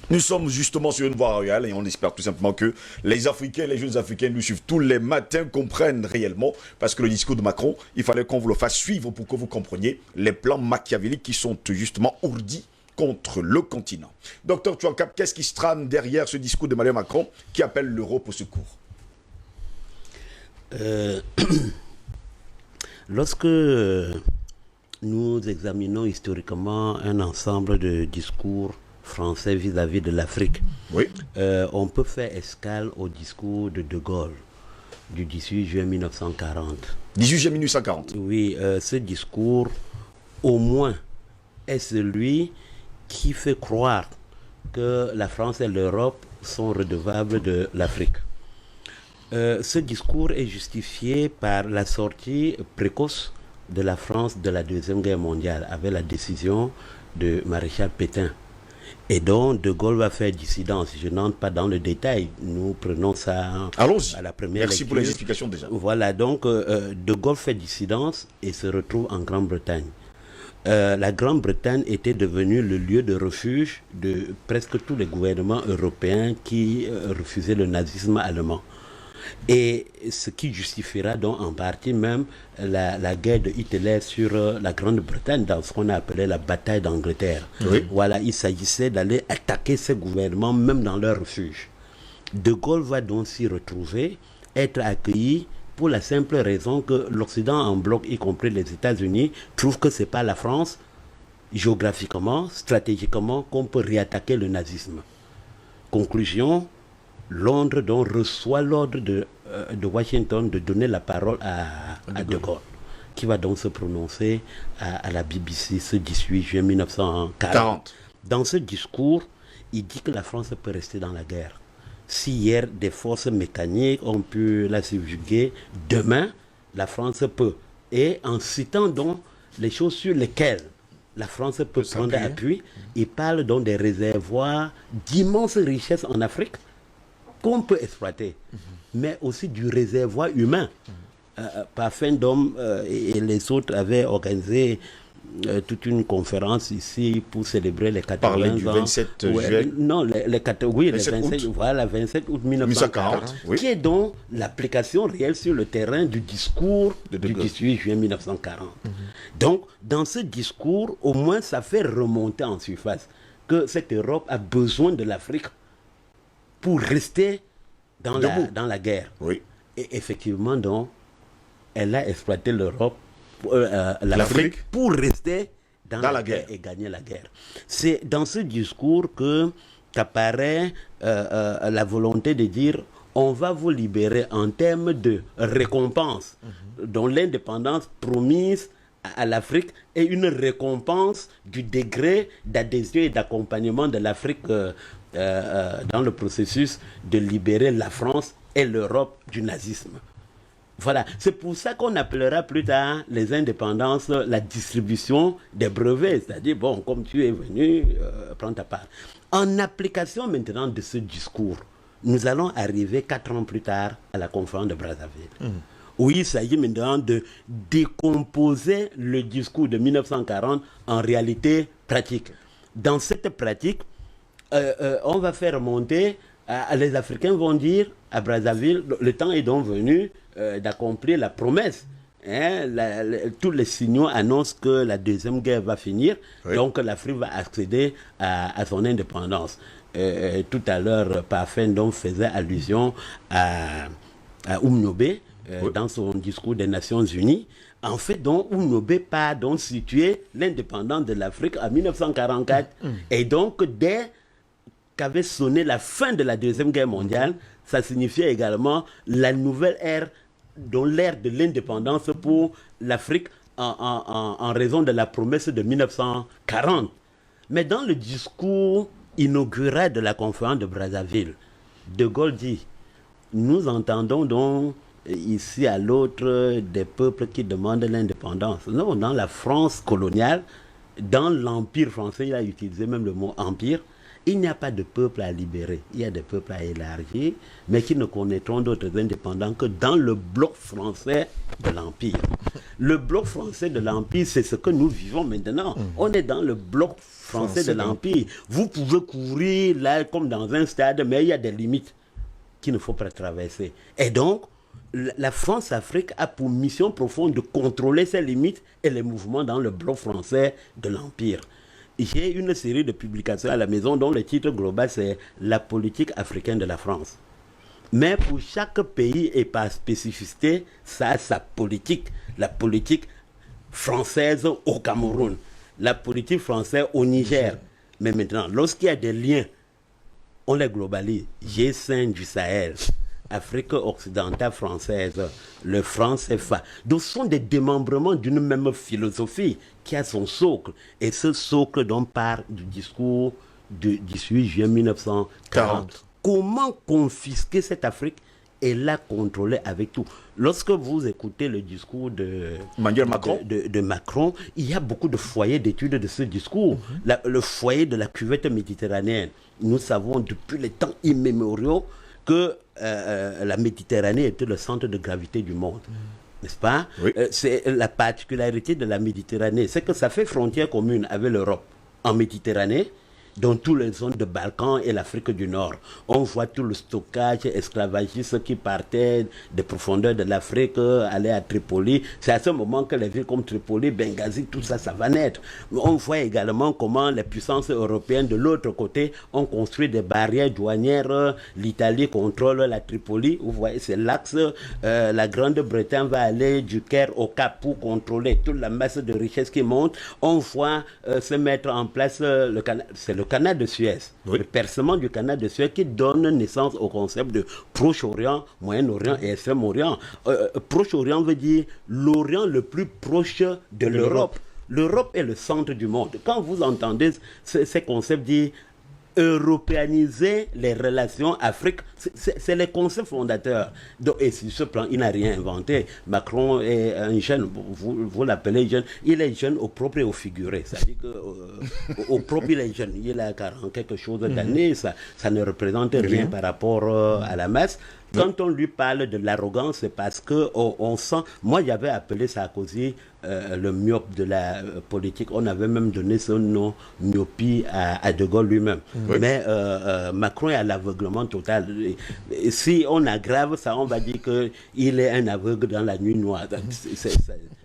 Nous sommes justement sur une voie royale et on espère tout simplement que les Africains, les jeunes Africains nous suivent tous les matins, comprennent réellement, parce que le discours de Macron, il fallait qu'on vous le fasse suivre pour que vous compreniez les plans machiavéliques qui sont justement ourdis contre le continent. Docteur Chouankap, qu'est-ce qui se trame derrière ce discours d'Emmanuel Macron qui appelle l'Europe au secours? Lorsque nous examinons historiquement un ensemble de discours français vis-à-vis de l'Afrique, oui, on peut faire escale au discours de De Gaulle du 18 juin 1940. 18 juin 1940. Oui, ce discours, au moins, est celui qui fait croire que la France et l'Europe sont redevables de l'Afrique. Ce discours est justifié par la sortie précoce de la France de la Deuxième Guerre mondiale avec la décision de Maréchal Pétain. Et donc, De Gaulle va faire dissidence. Je n'entre pas dans le détail. Nous prenons ça à la première Merci lecture. pour les explications déjà. Voilà, donc De Gaulle fait dissidence et se retrouve en Grande-Bretagne. La Grande-Bretagne était devenue le lieu de refuge de presque tous les gouvernements européens qui refusaient le nazisme allemand. Et ce qui justifiera donc en partie même la guerre de Hitler sur la Grande-Bretagne dans ce qu'on a appelé la bataille d'Angleterre. Oui. Voilà, il s'agissait d'aller attaquer ces gouvernements même dans leur refuge. De Gaulle va donc s'y retrouver, être accueilli pour la simple raison que l'Occident en bloc, y compris les États-Unis, trouve que ce n'est pas la France, géographiquement, stratégiquement, qu'on peut réattaquer le nazisme. Conclusion, Londres donc reçoit l'ordre de Washington de donner la parole à De Gaulle, qui va donc se prononcer à la BBC ce 18 juin 1940. Dans ce discours, il dit que la France peut rester dans la guerre. Si hier des forces mécaniques ont pu la subjuguer, demain la France peut. Et en citant donc les choses sur lesquelles la France peut prendre appui, il parle donc des réservoirs d'immenses richesses en Afrique qu'on peut exploiter, mais aussi du réservoir humain. Parfum d'Homme et les autres avaient organisé toute une conférence ici pour célébrer les 80 Parler du 27 juillet. Non, les 27 août. Voilà, 27 août 1940, oui. qui est donc l'application réelle sur le terrain du discours du 18 juin 1940. Donc, dans ce discours, au moins, ça fait remonter en surface que cette Europe a besoin de l'Afrique pour rester dans la guerre. Oui. Et effectivement, donc, elle a exploité l'Afrique pour rester dans la guerre et gagner la guerre. C'est dans ce discours qu'apparaît la volonté de dire on va vous libérer en termes de récompense, dont l'indépendance promise à l'Afrique est une récompense du degré d'adhésion et d'accompagnement de l'Afrique dans le processus de libérer la France et l'Europe du nazisme. Voilà, c'est pour ça qu'on appellera plus tard les indépendances la distribution des brevets, c'est-à-dire, bon, comme tu es venu, prends ta part. En application maintenant de ce discours, nous allons arriver 4 ans plus tard à la conférence de Brazzaville. Où il s'agit maintenant de décomposer le discours de 1940 en réalité pratique. Dans cette pratique, on va faire remonter, les Africains vont dire à Brazzaville, le temps est donc venu d'accomplir la promesse. Tous les signaux annoncent que la Deuxième Guerre va finir, donc l'Afrique va accéder à son indépendance. tout à l'heure Parfait donc faisait allusion à Oumnobé dans son discours des Nations Unies. En fait, donc, Oumnobé part donc situer l'indépendance de l'Afrique en 1944. Et donc, dès qu'avait sonné la fin de la Deuxième Guerre mondiale, ça signifiait également la nouvelle ère, dont l'ère de l'indépendance pour l'Afrique en raison de la promesse de 1940. Mais dans le discours inaugural de la conférence de Brazzaville, De Gaulle dit « Nous entendons donc ici à l'autre des peuples qui demandent l'indépendance. » Non, dans la France coloniale, dans l'Empire français, il a utilisé même le mot « empire », il n'y a pas de peuple à libérer, il y a des peuples à élargir, mais qui ne connaîtront d'autres indépendants que dans le bloc français de l'Empire. Le bloc français de l'Empire, c'est ce que nous vivons maintenant. On est dans le bloc français de l'Empire. Vous pouvez courir là comme dans un stade, mais il y a des limites qu'il ne faut pas traverser. Et donc, la France-Afrique a pour mission profonde de contrôler ces limites et les mouvements dans le bloc français de l'Empire. J'ai une série de publications à la maison dont le titre global c'est « La politique africaine de la France ». Mais pour chaque pays et par spécificité, ça a sa politique. La politique française au Cameroun, la politique française au Niger. Mais maintenant, lorsqu'il y a des liens, on les globalise. G5 du Sahel, Afrique occidentale française, le franc CFA. Donc ce sont des démembrements d'une même philosophie qui a son socle. Et ce socle dont part du discours du 18 juillet 1940. Comment confisquer cette Afrique et la contrôler avec tout? Lorsque vous écoutez le discours de Macron, il y a beaucoup de foyers d'études de ce discours. Le foyer de la cuvette méditerranéenne. Nous savons depuis les temps immémoriaux que la Méditerranée était le centre de gravité du monde. N'est-ce pas? Oui. C'est la particularité de la Méditerranée, c'est que ça fait frontière commune avec l'Europe en Méditerranée, dans toutes les zones de Balkans et l'Afrique du Nord. On voit tout le stockage esclavagiste qui partait des profondeurs de l'Afrique, allait à Tripoli. C'est à ce moment que les villes comme Tripoli, Benghazi, tout ça, ça va naître. On voit également comment les puissances européennes de l'autre côté ont construit des barrières douanières. L'Italie contrôle la Tripoli. Vous voyez, c'est l'axe. La Grande-Bretagne va aller du Caire au Cap pour contrôler toute la masse de richesse qui monte. On voit se mettre en place le canal de Suez, le percement du canal de Suez qui donne naissance au concept de Proche-Orient, Moyen-Orient et Extrême-Orient. Proche-Orient veut dire l'Orient le plus proche de l'Europe. L'Europe est le centre du monde. Quand vous entendez ces concepts dire européaniser les relations Afrique, c'est les concepts fondateurs. Donc, et sur ce plan, il n'a rien inventé. Macron est un jeune, vous l'appelez jeune, il est jeune au propre et au figuré. C'est-à-dire qu'au propre, il est jeune. Il a 40 quelque chose d'années, ça ne représente rien par rapport à la masse. Quand on lui parle de l'arrogance, c'est parce qu'on sent... Moi, j'avais appelé Sarkozy le myope de la politique. On avait même donné ce nom, myopie, à De Gaulle lui-même. Mais Macron est à l'aveuglement total. Et si on aggrave ça, on va dire qu'il est un aveugle dans la nuit noire.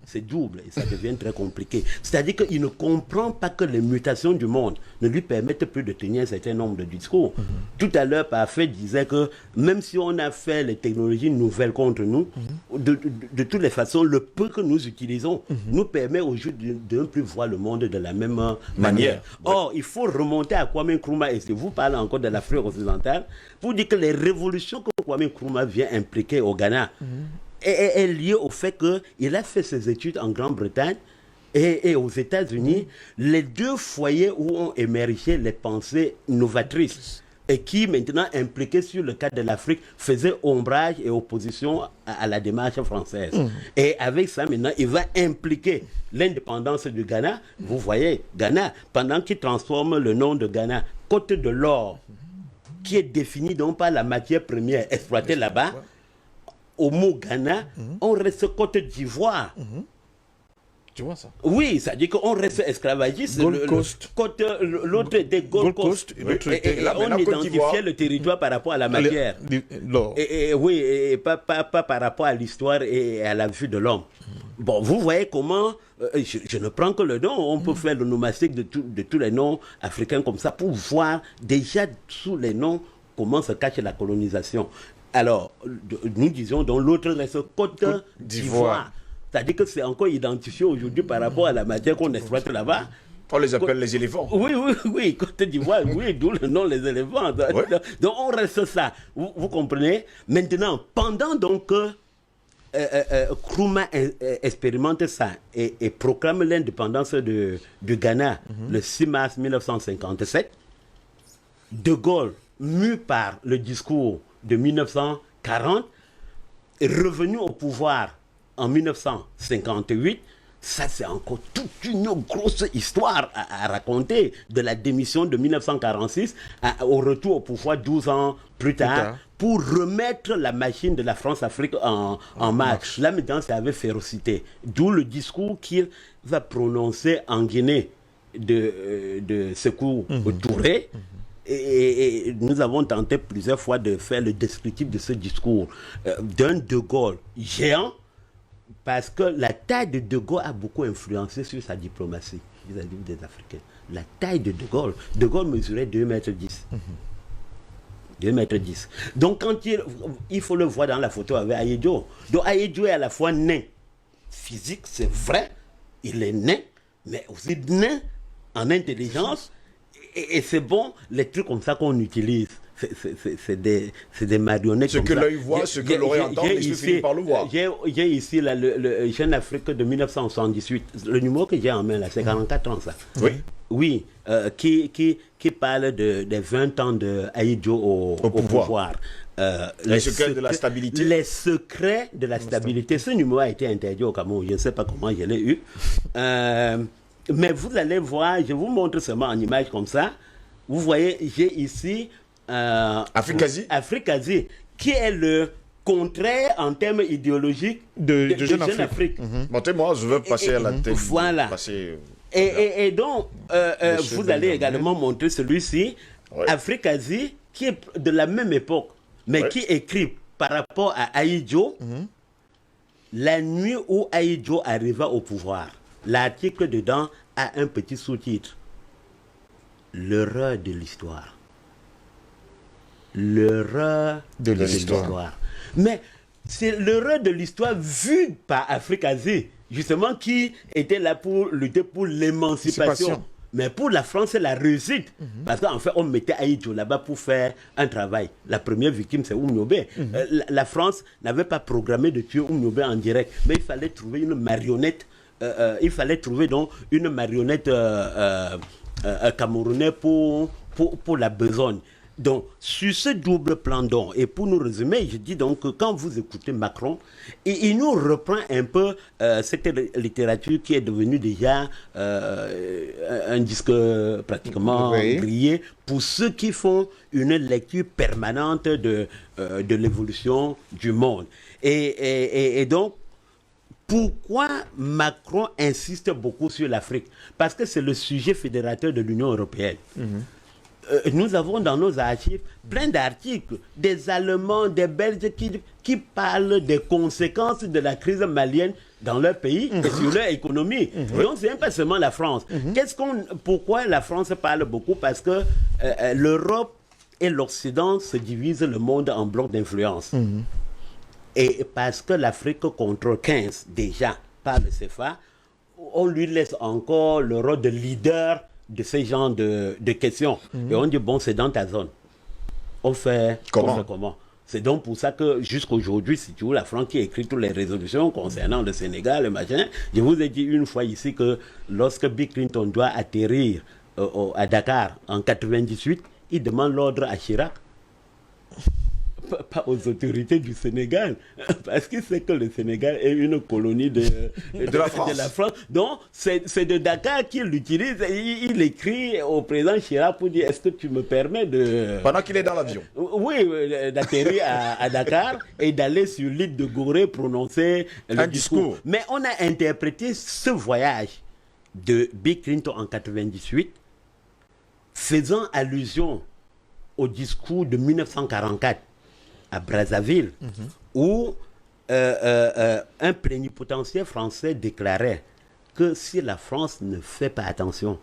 C'est double et ça devient très compliqué. C'est-à-dire qu'il ne comprend pas que les mutations du monde ne lui permettent plus de tenir un certain nombre de discours. Tout à l'heure, Parfait disait que même si on a fait les technologies nouvelles contre nous, de toutes les façons, le peu que nous utilisons nous permet aujourd'hui de ne plus voir le monde de la même manière. Or, il faut remonter à Kwame Nkrumah, et si vous parlez encore de l'Afrique occidentale, pour dire que les révolutions que Kwame Nkrumah vient impliquer au Ghana, est lié au fait qu'il a fait ses études en Grande-Bretagne et aux États-Unis, les deux foyers où ont émergé les pensées novatrices et qui maintenant impliqués sur le cas de l'Afrique faisaient ombrage et opposition à la démarche française. Et avec ça maintenant, il va impliquer l'indépendance du Ghana. Vous voyez, Ghana, pendant qu'il transforme le nom de Ghana, Côte de l'or, qui est défini donc par la matière première exploitée là-bas, au mot Ghana, on reste Côte d'Ivoire. Tu vois ça? Oui, ça dit qu'on reste esclavagiste. L'autre était Gold Coast. Et on identifiait le territoire par rapport à la matière. Oui, et pas par rapport à l'histoire et à la vue de l'homme. Bon, vous voyez comment, je ne prends que le nom, on peut faire le nomastique de tous les noms africains comme ça pour voir déjà sous les noms comment se cache la colonisation. Alors, nous disions donc l'autre reste Côte d'Ivoire. C'est-à-dire que c'est encore identifié aujourd'hui par rapport à la matière qu'on exploite là-bas. On les appelle les éléphants. Oui, Côte d'Ivoire, oui, d'où le nom les éléphants. Ouais. Donc on reste ça, vous comprenez. Maintenant, pendant donc que Nkrumah expérimente ça et proclame l'indépendance du Ghana le 6 mars 1957, De Gaulle, mu par le discours de 1940, est revenu au pouvoir en 1958. Ça, c'est encore toute une grosse histoire à raconter, de la démission de 1946 au retour au pouvoir 12 ans plus tard, pour remettre la machine de la France-Afrique en marche. Là, maintenant, c'est avec férocité. D'où le discours qu'il va prononcer en Guinée de Sékou Touré. Et nous avons tenté plusieurs fois de faire le descriptif de ce discours d'un De Gaulle géant, parce que la taille de De Gaulle a beaucoup influencé sur sa diplomatie vis-à-vis des Africains. La taille de De Gaulle mesurait 2,10 mètres. 2,10 mètres. Donc quand il faut le voir dans la photo avec Aïdjo. Donc Aïdjo est à la fois nain physique, c'est vrai, il est nain, mais aussi nain en intelligence. Et c'est bon, les trucs comme ça qu'on utilise. C'est des marionnettes. Ce que l'œil voit, ce que l'oreille entend, l'esprit finit par le voir. J'ai ici là, le Jeune Afrique de 1978. Le numéro que j'ai en main là, c'est 44 ans ça. Oui. Oui, qui parle des 20 ans de Aïdjo au pouvoir. Les secrets de la stabilité. Les secrets de la stabilité. Ce numéro a été interdit au Cameroun. Je ne sais pas comment je l'ai eu. Mais vous allez voir, je vous montre seulement en image comme ça. Vous voyez, j'ai ici Afrique-Asie, qui est le contraire en termes idéologiques de Jeune Afrique. Montez-moi, je veux passer à la tête. Voilà. Et donc, vous allez également montrer celui-ci, Afrique-Asie, qui est de la même époque, mais qui écrit par rapport à Aïdjo, la nuit où Aïdjo arriva au pouvoir. L'article dedans a un petit sous-titre. L'horreur de l'histoire. L'horreur de l'histoire. Mais c'est l'horreur de l'histoire vue par Afrique-Asie, justement, qui était là pour lutter pour l'émancipation. Mais pour la France, c'est la réussite. Parce qu'en fait, on mettait Aïdjo là-bas pour faire un travail. La première victime, c'est Oumniobé. La France n'avait pas programmé de tuer Oumniobé en direct. Mais il fallait trouver une marionnette. Il fallait trouver donc une marionnette camerounaise pour la besogne. Donc, sur ce double plan donc, et pour nous résumer, je dis donc que quand vous écoutez Macron, il nous reprend un peu cette littérature qui est devenue déjà un disque pratiquement grillé pour ceux qui font une lecture permanente de l'évolution du monde. Et donc, pourquoi Macron insiste beaucoup sur l'Afrique? Parce que c'est le sujet fédérateur de l'Union européenne. Nous avons dans nos archives plein d'articles, des Allemands, des Belges qui parlent des conséquences de la crise malienne dans leur pays et sur leur économie. Donc, ce n'est pas seulement la France. Pourquoi la France parle beaucoup? Parce que l'Europe et l'Occident se divisent le monde en blocs d'influence. Et parce que l'Afrique contrôle 15 déjà par le CFA, on lui laisse encore le rôle de leader de ces genres de questions. Et on dit, bon, c'est dans ta zone. On fait comment? C'est donc pour ça que jusqu'aujourd'hui, si tu veux, la France qui écrit toutes les résolutions concernant le Sénégal, le machin, je vous ai dit une fois ici que lorsque Bill Clinton doit atterrir à Dakar en 98, il demande l'ordre à Chirac. Pas aux autorités du Sénégal, parce qu'il sait que le Sénégal est une colonie de la France. Donc, c'est de Dakar qu'il l'utilise. Il écrit au président Chirac pour dire, est-ce que tu me permets de... Pendant qu'il est dans l'avion. Oui, d'atterrir à Dakar et d'aller sur l'île de Gorée prononcer le discours. Mais on a interprété ce voyage de Bill Clinton en 98 faisant allusion au discours de 1944 à Brazzaville, où un plénipotentiaire français déclarait que si la France ne fait pas attention,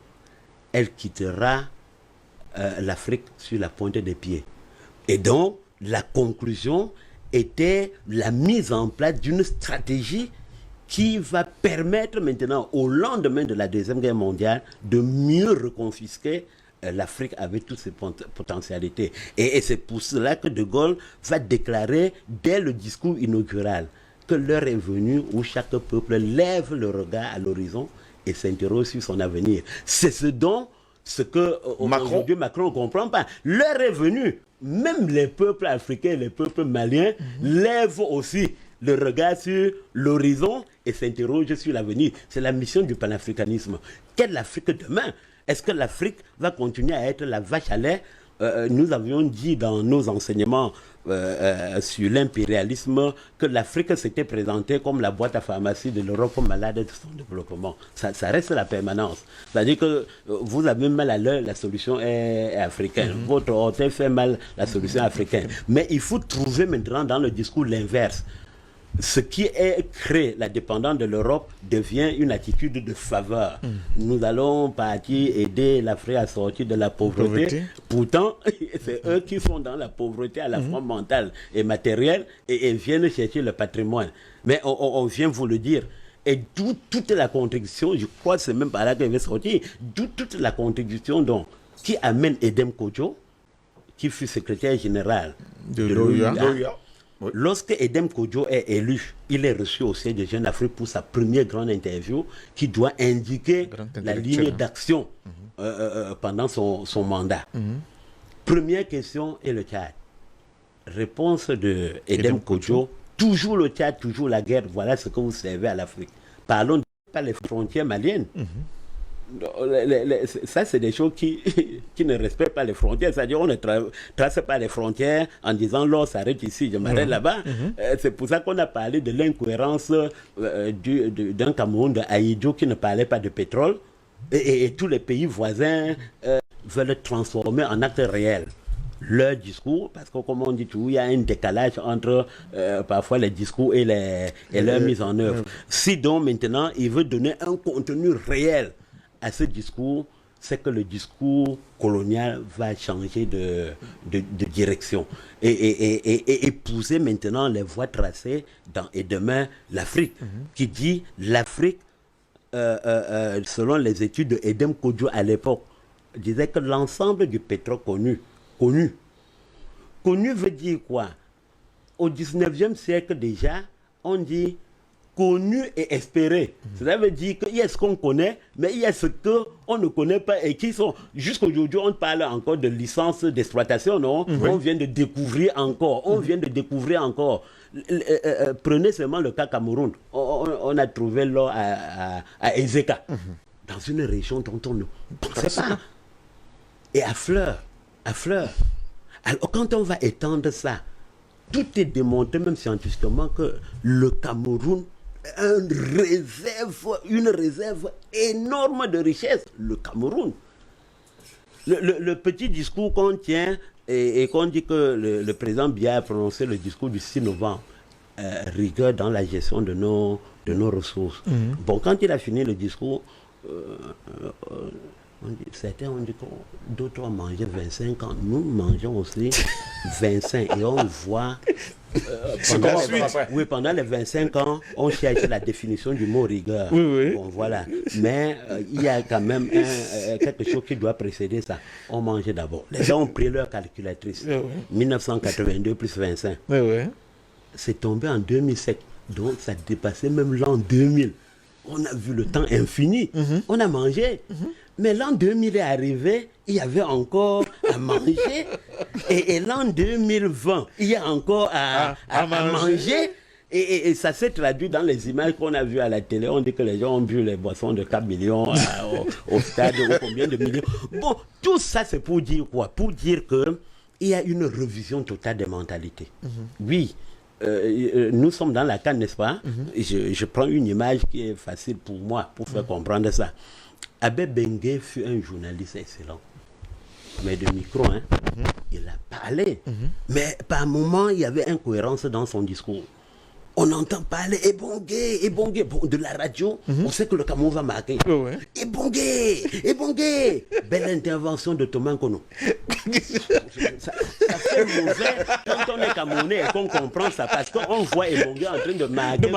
elle quittera l'Afrique sur la pointe des pieds. Et donc, la conclusion était la mise en place d'une stratégie qui va permettre maintenant, au lendemain de la Deuxième Guerre mondiale, de mieux reconfisquer l'Afrique avec toutes ses potentialités. Et c'est pour cela que De Gaulle va déclarer, dès le discours inaugural, que l'heure est venue où chaque peuple lève le regard à l'horizon et s'interroge sur son avenir. C'est ce que aujourd'hui Macron ne comprend pas. L'heure est venue. Même les peuples africains, les peuples maliens lèvent aussi le regard sur l'horizon et s'interrogent sur l'avenir. C'est la mission du panafricanisme. Quelle Afrique demain? Est-ce que l'Afrique va continuer à être la vache à lait? Nous avions dit dans nos enseignements sur l'impérialisme que l'Afrique s'était présentée comme la boîte à pharmacie de l'Europe malade de son développement. Ça reste la permanence. C'est-à-dire que vous avez mal à l'heure, la solution est africaine. Votre hôtel fait mal, la solution est africaine. Mais il faut trouver maintenant dans le discours l'inverse. Ce qui est créé, la dépendance de l'Europe, devient une attitude de faveur. Nous allons partir aider l'Afrique à sortir de la pauvreté. Pourtant, c'est eux qui sont dans la pauvreté à la fois mentale et matérielle et viennent chercher le patrimoine. Mais on vient vous le dire. Et d'où toute la contribution, je crois que c'est même par là qu'elle va sortir, d'où toute la contribution donc, qui amène Edem Kodjo, qui fut secrétaire général de l'OUA. Oui. Lorsque Edem Kodjo est élu, il est reçu au siège de Jeune Afrique pour sa première grande interview qui doit indiquer la ligne d'action pendant son mandat. Première question est le Tchad. Réponse de Edem Kodjo, toujours le Tchad, toujours la guerre, voilà ce que vous servez à l'Afrique. Parlons pas les frontières maliennes. Ça, c'est des choses qui ne respectent pas les frontières. C'est-à-dire qu'on ne trace pas les frontières en disant l'or s'arrête ici, je m'arrête là-bas. C'est pour ça qu'on a parlé de l'incohérence d'un Cameroun de Haïdjo qui ne parlait pas de pétrole. Et tous les pays voisins veulent transformer en actes réels leur discours, parce que comme on dit tout, il y a un décalage entre parfois les discours et leur mise en œuvre. Si donc maintenant il veut donner un contenu réel à ce discours, c'est que le discours colonial va changer de direction et épouser maintenant les voies tracées et demain l'Afrique, qui dit l'Afrique, selon les études de Edem Kodjo à l'époque, disait que l'ensemble du pétrole connu veut dire quoi? Au 19e siècle déjà, on dit connu et espéré. Ça veut dire qu'il y a ce qu'on connaît, mais il y a ce qu'on ne connaît pas et qui sont... Jusqu'aujourd'hui, on parle encore de licence d'exploitation, non? On vient de découvrir encore. Prenez seulement le cas Cameroun. On a trouvé l'or à Ezeka, dans une région dont on ne pensait pas. Et à fleur. Alors, quand on va étendre ça, tout est démontré, même scientifiquement, que le Cameroun une réserve énorme de richesse. Le Cameroun. Le petit discours qu'on tient et qu'on dit que le président Biya a prononcé le discours du 6 novembre, rigueur dans la gestion de nos ressources. Bon, quand il a fini le discours, certains ont dit que d'autres ont mangé 25 ans. Nous mangeons aussi 25 et on voit... pendant les 25 ans, on cherche la définition du mot rigueur. Bon, voilà. Mais il y a quand même quelque chose qui doit précéder ça. On mangeait d'abord. Les gens ont pris leur calculatrice. 1982 plus 25. C'est tombé en 2007. Donc ça dépassait même l'an 2000. On a vu le temps infini. On a mangé. Mais l'an 2000 est arrivé, il y avait encore à manger. Et l'an 2020, il y a encore à manger. Et ça s'est traduit dans les images qu'on a vues à la télé. On dit que les gens ont bu les boissons de 4 millions au stade, ou combien de millions. Bon, tout ça, c'est pour dire quoi? Pour dire qu'il y a une revision totale des mentalités. Oui. Nous sommes dans la canne, n'est-ce pas? Je prends une image qui est facile pour moi, pour faire comprendre ça. Abbé Bengué fut un journaliste excellent. Mais de micro, il a parlé. Mais par moments, il y avait incohérence dans son discours. On entend parler Ebongué. Bon, de la radio, on sait que le Cameroun va marquer. Ebongué. Belle intervention de Thomas Nkono. Ça fait mauvais quand on est Camerounais et qu'on comprend ça, parce qu'on voit Ebongué en train de marquer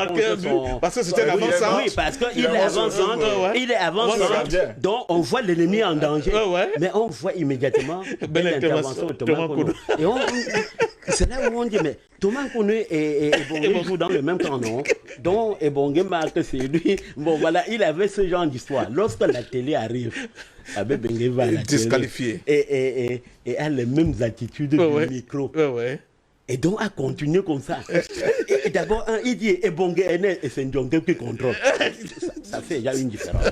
parce que c'était avant-centre. Oui, parce qu'il est avant-centre. Il est avant-centre. Donc on voit l'ennemi en danger. Mais on voit immédiatement belle intervention de Thomas Nkono. Et c'est là où on dit, mais Thomas Nkono et Ebongué jouent dans le même camp, non? Donc Ebongué marque, c'est lui. Bon voilà, il avait ce genre d'histoire. Lorsque la télé arrive, Abbé Bengué va à la disqualifié. Et a les mêmes attitudes du micro. Et donc a continué comme ça. Et d'abord, il dit Ebongué est né et c'est Ndjonguem qui contrôle. Ça fait déjà une différence.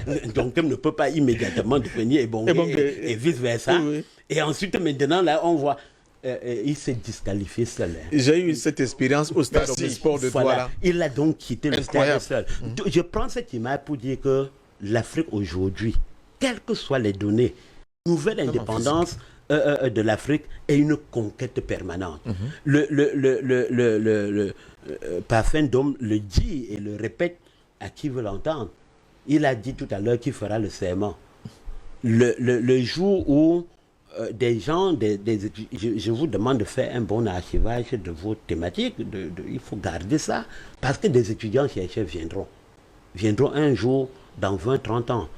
Ndjonguem ne peut pas immédiatement devenir Ebongué et vice-versa. Et ensuite, maintenant, là, on voit... il s'est disqualifié seul. J'ai eu cette expérience au stade de sport de Douala. Il a donc quitté le stade seul. Je prends cette image pour dire que l'Afrique aujourd'hui, quelles que soient les données, nouvelle indépendance de l'Afrique est une conquête permanente. Le Parfum d'Homme le dit et le répète à qui veut l'entendre. Il a dit tout à l'heure qu'il fera le serment. Le jour où des gens, je vous demande de faire un bon archivage de vos thématiques, il faut garder ça, parce que des étudiants chercheurs viendront un jour, dans 20-30 ans,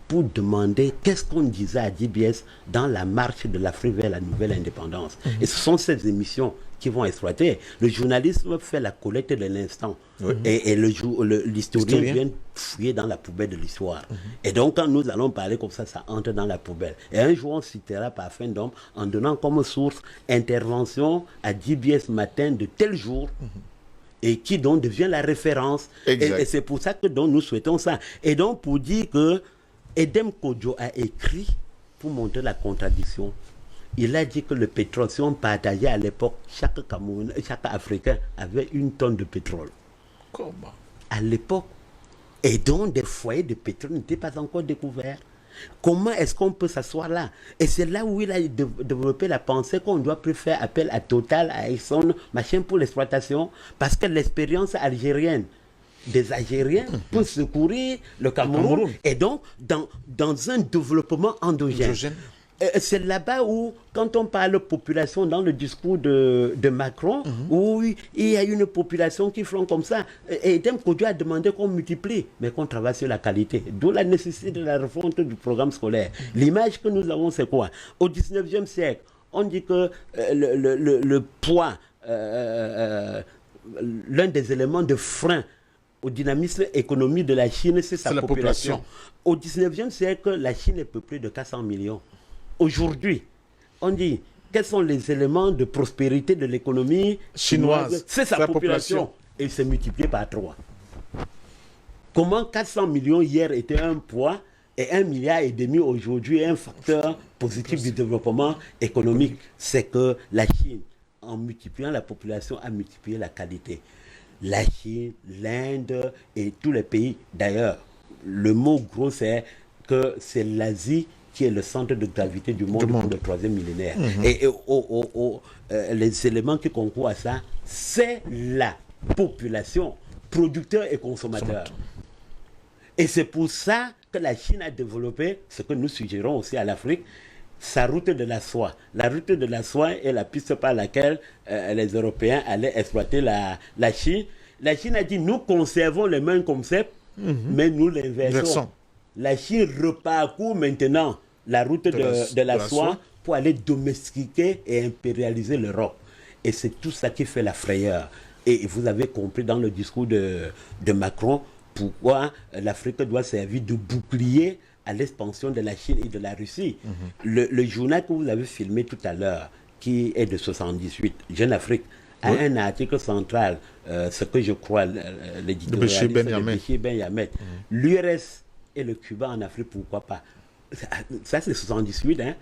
pour demander qu'est-ce qu'on disait à DBS dans la marche de l'Afrique vers la nouvelle indépendance. Et ce sont ces émissions qui vont exploiter. Le journalisme fait la collecte de l'instant. Et l'historien vient fouiller dans la poubelle de l'histoire. Et donc, quand nous allons parler comme ça entre dans la poubelle. Et un jour, on citera Parfum d'Homme en donnant comme source intervention à DBS matin de tel jour. Et qui donc devient la référence. Et c'est pour ça que donc, nous souhaitons ça. Et donc, pour dire que Edem Kodjo a écrit, pour montrer la contradiction, il a dit que le pétrole, si on partageait à l'époque, chaque Africain avait 1 tonne de pétrole. Comment? À l'époque. Et donc, des foyers de pétrole n'étaient pas encore découverts. Comment est-ce qu'on peut s'asseoir là? Et c'est là où il a développé la pensée qu'on doit plus faire appel à Total, à Exxon, machin pour l'exploitation, parce que l'expérience algérienne des Algériens peut secourir le Cameroun. Et donc, dans un développement endogène. C'est là-bas où, quand on parle population dans le discours de Macron, où il y a une population qui flanque comme ça, et Edem Kodjo a demandé qu'on multiplie, mais qu'on travaille sur la qualité. D'où la nécessité de la refonte du programme scolaire. L'image que nous avons, c'est quoi? Au 19e siècle, on dit que le poids, l'un des éléments de frein au dynamisme économique de la Chine, c'est sa population. Au 19e siècle, la Chine est peuplée de 400 millions. Aujourd'hui, on dit, quels sont les éléments de prospérité de l'économie chinoise? C'est sa population. Et c'est multiplié par 3. Comment 400 millions hier était un poids et 1,5 milliard aujourd'hui est un facteur positif du développement économique? C'est que la Chine, en multipliant la population, a multiplié la qualité. La Chine, l'Inde et tous les pays, d'ailleurs, le mot gros c'est que c'est l'Asie qui est le centre de gravité du monde pour le 3e millénaire. Et les éléments qui concourent à ça, c'est la population, producteurs et consommateurs. Et c'est pour ça que la Chine a développé, ce que nous suggérons aussi à l'Afrique, sa route de la soie. La route de la soie est la piste par laquelle les Européens allaient exploiter la Chine. La Chine a dit, nous conservons les mêmes concepts, mais nous l'inversons. La Chine reparcourt maintenant la route de la soie pour aller domestiquer et impérialiser l'Europe. Et c'est tout ça qui fait la frayeur. Et vous avez compris dans le discours de Macron pourquoi l'Afrique doit servir de bouclier à l'expansion de la Chine et de la Russie. Le journal que vous avez filmé tout à l'heure, qui est de 78, Jeune Afrique, a un article central, ce que je crois l'éditorialiste de Béchir Ben Yamet. L'URSS et le Cuba en Afrique, pourquoi pas? Ça c'est 78, hein?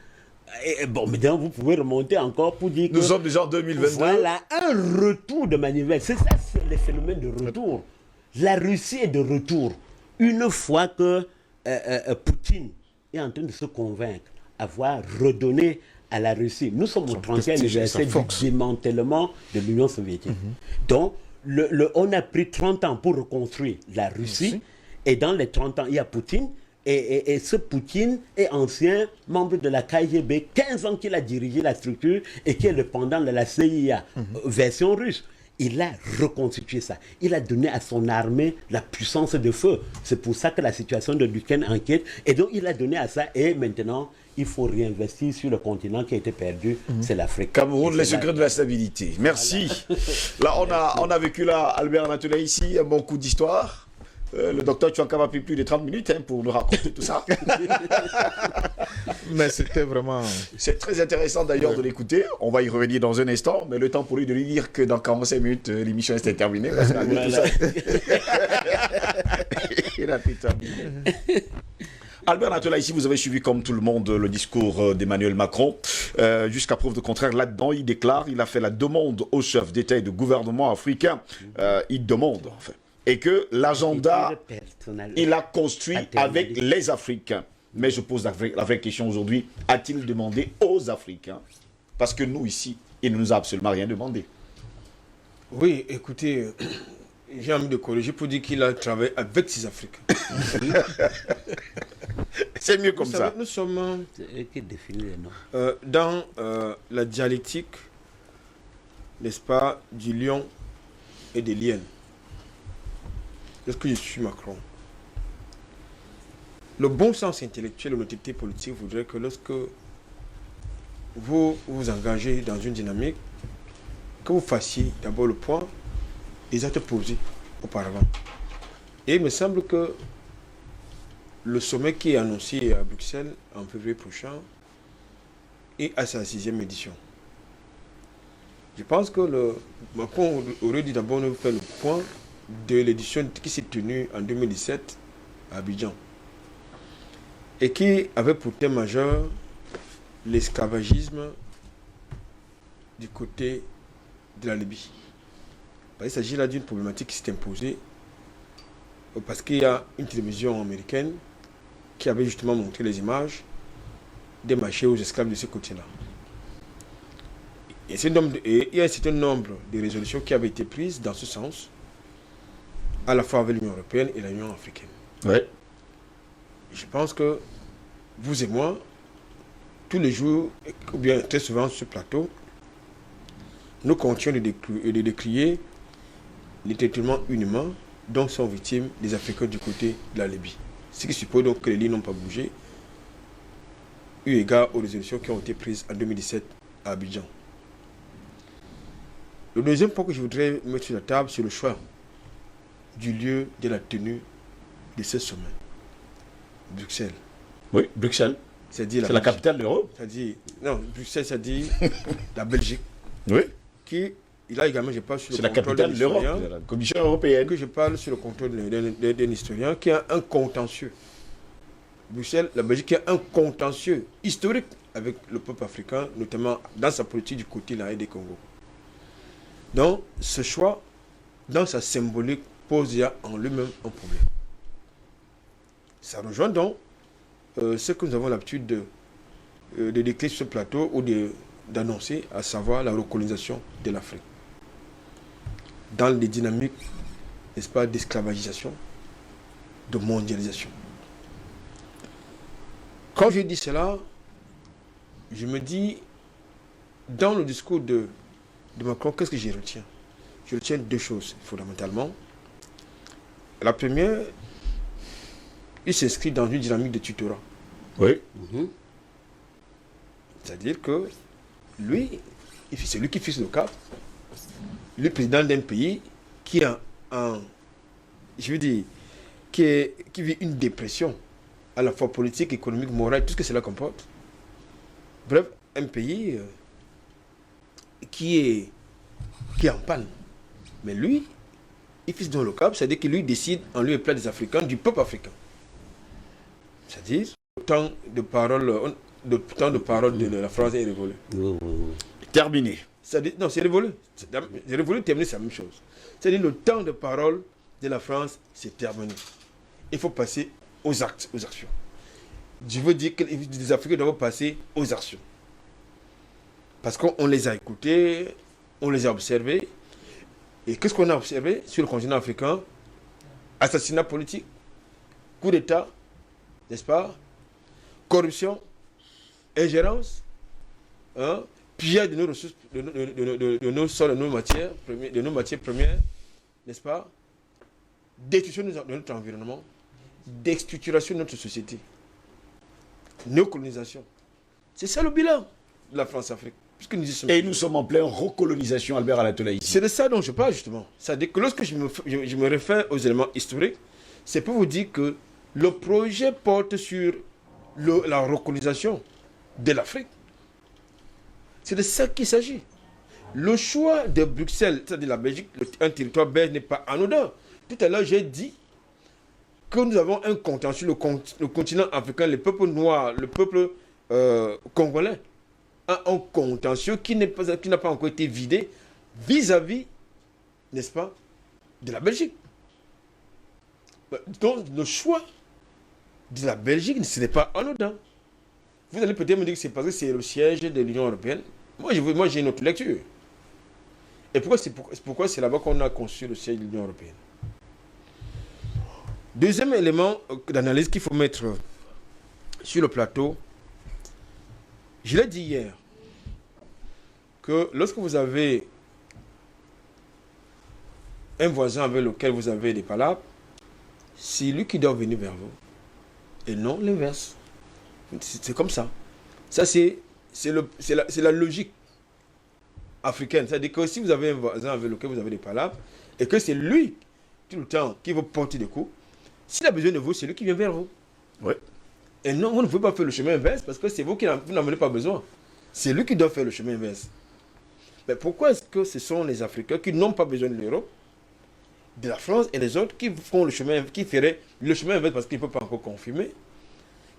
Et bon, maintenant vous pouvez remonter encore pour dire que... Nous sommes déjà en 2022. Voilà, un retour de manivelle. C'est ça, c'est le phénomène de retour. La Russie est de retour. Une fois que Poutine est en train de se convaincre avoir redonné à la Russie. Nous sommes au 30e anniversaire du démantèlement de l'Union soviétique. Donc, on a pris 30 ans pour reconstruire la Russie. Et dans les 30 ans, il y a Poutine. Et ce Poutine est ancien membre de la KGB, 15 ans qu'il a dirigé la structure et qui est le pendant de la CIA, version russe. Il a reconstitué ça. Il a donné à son armée la puissance de feu. C'est pour ça que la situation de l'Ukraine inquiète. Et donc, il a donné à ça. Et maintenant, il faut réinvestir sur le continent qui a été perdu. C'est l'Afrique. Cameroun, les secrets de la stabilité. Merci. Voilà. Là, on a vécu là, Albert Anatoly ici, un bon coup d'histoire. Le docteur Tchouanka va plus de 30 minutes pour nous raconter tout ça. Mais c'était vraiment... C'est très intéressant d'ailleurs de l'écouter. On va y revenir dans un instant, mais le temps pour lui de lui dire que dans 45 minutes, l'émission est terminée. Parce que tout ça... Il a tout terminé. Albert Anatoly, ici, vous avez suivi comme tout le monde le discours d'Emmanuel Macron. Jusqu'à preuve de contraire, là-dedans, il déclare, il a fait la demande aux chefs d'État et de gouvernement africains. Il demande, en fait. Et que l'agenda, il a construit avec les Africains. Mais je pose la vraie question aujourd'hui, a-t-il demandé aux Africains? Parce que nous, ici, il ne nous a absolument rien demandé. Oui, écoutez, j'ai envie de corriger pour dire qu'il a travaillé avec ces Africains. C'est mieux comme ça. Nous sommes Qui définit les noms dans la dialectique, n'est-ce pas, du lion et des liens. Est-ce que je suis Macron? Le bon sens intellectuel et l'honnêteté politique voudrait que lorsque vous vous engagez dans une dynamique, que vous fassiez d'abord le point des actes posés auparavant. Et il me semble que le sommet qui est annoncé à Bruxelles en février prochain est à sa 6e édition. Je pense que Macron aurait dû d'abord nous faire le point de l'édition qui s'est tenue en 2017 à Abidjan et qui avait pour thème majeur l'esclavagisme du côté de la Libye. Il s'agit là d'une problématique qui s'est imposée parce qu'il y a une télévision américaine qui avait justement montré les images des marchés aux esclaves de ce côté-là. Et il y a un certain nombre de résolutions qui avaient été prises dans ce sens, à la fois avec l'Union européenne et l'Union africaine. Ouais. Je pense que vous et moi, tous les jours, ou bien très souvent sur ce plateau, nous continuons de décrier les traitements inhumains dont sont victimes les Africains du côté de la Libye. Ce qui suppose donc que les lignes n'ont pas bougé, eu égard aux résolutions qui ont été prises en 2017 à Abidjan. Le deuxième point que je voudrais mettre sur la table, c'est le choix du lieu de la tenue de ce sommet. Bruxelles. Oui, Bruxelles. C'est la capitale de l'Europe. Non, Bruxelles, ça dit la Belgique. Oui. Là également, je parle sur le contrôle d'un historien. C'est la capitale de l'Europe, la Commission européenne. Que je parle sur le contrôle d'un historien qui a un contentieux. Bruxelles, la Belgique qui a un contentieux historique avec le peuple africain, notamment dans sa politique du côté là des Congo. Donc, ce choix, dans sa symbolique, pose déjà en lui-même un problème. Ça rejoint donc ce que nous avons l'habitude de décrire sur ce plateau ou d'annoncer, à savoir la recolonisation de l'Afrique. Dans les dynamiques, n'est-ce pas, d'esclavagisation, de mondialisation. Quand je dis cela, je me dis, dans le discours de Macron, qu'est-ce que j'y retiens? Je retiens deux choses, fondamentalement. La première, il s'inscrit dans une dynamique de tutorat. Oui. C'est-à-dire que lui, c'est lui qui fixe le cap. Le président d'un pays qui a qui vit une dépression à la fois politique, économique, morale, tout ce que cela comporte. Bref, un pays qui est en panne. Mais lui, il fixe dans le cap, c'est-à-dire qu'il lui décide en lieu et place des Africains, du peuple africain. C'est-à-dire, le temps de parole de la France est révolu. Terminé. Non, c'est révolu. C'est révolu, terminé, c'est la même chose. C'est-à-dire, le temps de parole de la France, c'est terminé. Il faut passer aux actes, aux actions. Je veux dire que les Africains doivent passer aux actions. Parce qu'on les a écoutés, on les a observés. Et qu'est-ce qu'on a observé sur le continent africain? Assassinat politique, coup d'État, n'est-ce pas? Corruption, ingérence, hein? Pillage de nos ressources, de nos sols, de nos matières premières, n'est-ce pas? Destruction de notre environnement, destructuration de notre société, néocolonisation. C'est ça le bilan de la France-Afrique. Et nous sommes en pleine recolonisation, Albert Alatola, ici. C'est de ça dont je parle, justement. C'est-à-dire que lorsque je me réfère aux éléments historiques, c'est pour vous dire que le projet porte sur la recolonisation de l'Afrique. C'est de ça qu'il s'agit. Le choix de Bruxelles, c'est-à-dire la Belgique, un territoire belge n'est pas anodin. Tout à l'heure, j'ai dit que nous avons un contentieux, le continent africain, le peuple noir, le peuple congolais, a un contentieux qui n'a pas encore été vidé vis-à-vis, n'est-ce pas, de la Belgique. Donc, le choix de la Belgique, ce n'est pas anodin. Vous allez peut-être me dire que c'est parce que c'est le siège de l'Union européenne. Moi, j'ai une autre lecture. Et pourquoi c'est là-bas qu'on a conçu le siège de l'Union européenne? Deuxième élément d'analyse qu'il faut mettre sur le plateau, je l'ai dit hier, que lorsque vous avez un voisin avec lequel vous avez des palabres, c'est lui qui doit venir vers vous. Et non l'inverse. C'est comme ça. Ça, c'est la logique africaine. C'est-à-dire que si vous avez un voisin avec lequel vous avez des palabres, et que c'est lui, tout le temps, qui vous porte des coups, s'il a besoin de vous, c'est lui qui vient vers vous. Ouais. Et non, vous ne pouvez pas faire le chemin inverse parce que c'est vous qui n'en avez pas besoin. C'est lui qui doit faire le chemin inverse. Mais pourquoi est-ce que ce sont les Africains qui n'ont pas besoin de l'Europe, de la France et les autres qui font le chemin, qui feraient le chemin inverse parce qu'ils ne peuvent pas encore confirmer,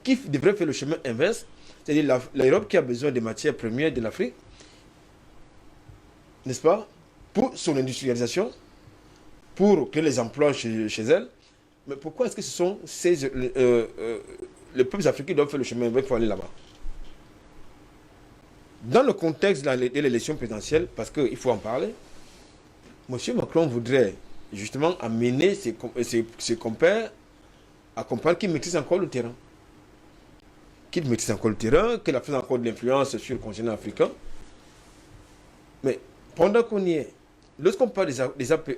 qui devraient faire le chemin inverse, c'est-à-dire l'Europe qui a besoin des matières premières de l'Afrique, n'est-ce pas, pour son industrialisation, pour créer les emplois chez elle. Mais pourquoi est-ce que ce sont les peuples africains qui doivent faire le chemin inverse pour aller là-bas? Dans le contexte de l'élection présidentielle, parce qu'il faut en parler, M. Macron voudrait justement amener ses compères à comprendre qu'ils maîtrisent encore le terrain. Qu'ils maîtrisent encore le terrain, qu'il a fait encore de l'influence sur le continent africain. Mais pendant qu'on y est, lorsqu'on parle des APE,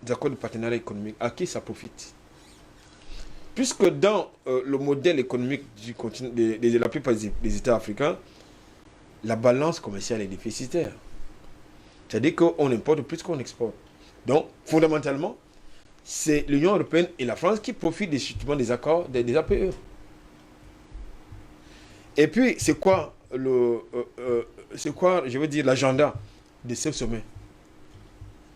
des accords de partenariat économique, à qui ça profite? Puisque dans le modèle économique du continent, de la plupart des États africains, la balance commerciale est déficitaire. C'est-à-dire qu'on importe plus qu'on exporte. Donc, fondamentalement, c'est l'Union européenne et la France qui profitent justement des accords des APE. Et puis, c'est quoi, je veux dire, l'agenda de ce sommet?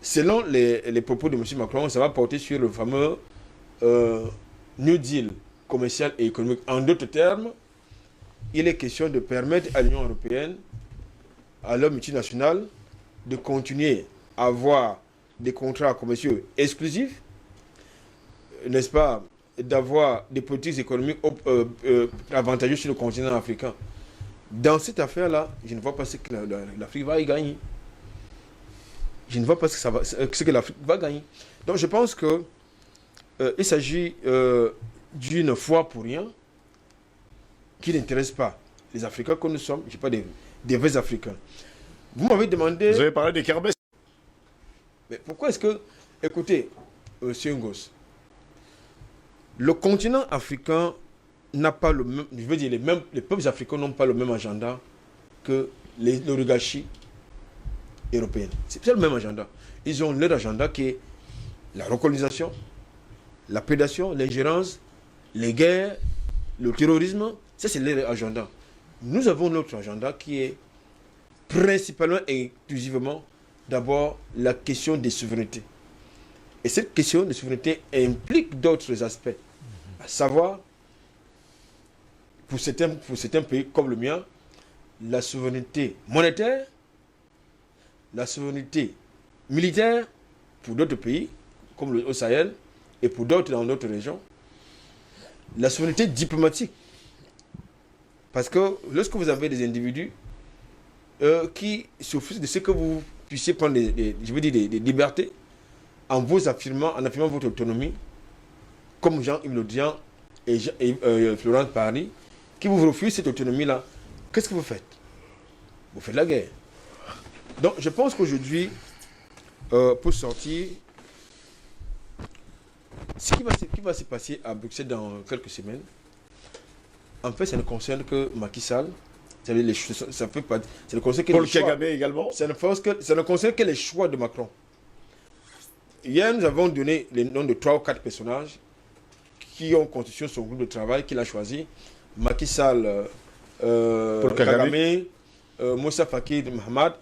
Selon les propos de M. Macron, ça va porter sur le fameux New Deal commercial et économique. En d'autres termes, il est question de permettre à l'Union européenne, à l'homme multinational, de continuer à avoir des contrats commerciaux exclusifs, n'est-ce pas, d'avoir des politiques économiques avantageuses sur le continent africain. Dans cette affaire-là, je ne vois pas ce que l'Afrique va y gagner. Je ne vois pas ce que l'Afrique va gagner. Donc je pense que il s'agit d'une foi pour rien qui n'intéresse pas les Africains que nous sommes. Je ne sais pas des vrais Africains. Vous m'avez demandé... Vous avez parlé des Kerbes. Mais pourquoi est-ce que... Écoutez, M. Ngos, le continent africain n'a pas le même... Je veux dire, les peuples africains n'ont pas le même agenda que l'oligarchie européenne. C'est le même agenda. Ils ont leur agenda qui est la recolonisation, la prédation, l'ingérence, les guerres, le terrorisme. Ça, c'est leur agenda. Nous avons notre agenda qui est principalement et exclusivement d'abord la question des souverainetés. Et cette question de souveraineté implique d'autres aspects. À savoir, pour certains pays comme le mien, la souveraineté monétaire, la souveraineté militaire pour d'autres pays, comme le Sahel, et pour d'autres dans d'autres régions, la souveraineté diplomatique. Parce que lorsque vous avez des individus qui souffrent de ce que vous puissiez prendre je veux dire des libertés en affirmant votre autonomie, comme Jean-Yves Le Drian et Florence Parly, qui vous refusent cette autonomie-là. Qu'est-ce que vous faites? Vous faites la guerre. Donc je pense qu'aujourd'hui, pour sortir, ce qui va se passer à Bruxelles dans quelques semaines, en fait, ça ne concerne que Macky Sall. Ça fait pas. Ça ne concerne que Paul les choix. Kagame également. Ça ne concerne que les choix de Macron. Hier, nous avons donné les noms de 3 ou 4 personnages qui ont constitué son groupe de travail qu'il a choisi. Macky Sall, Paul Kagame, Moussa Faki Mahamad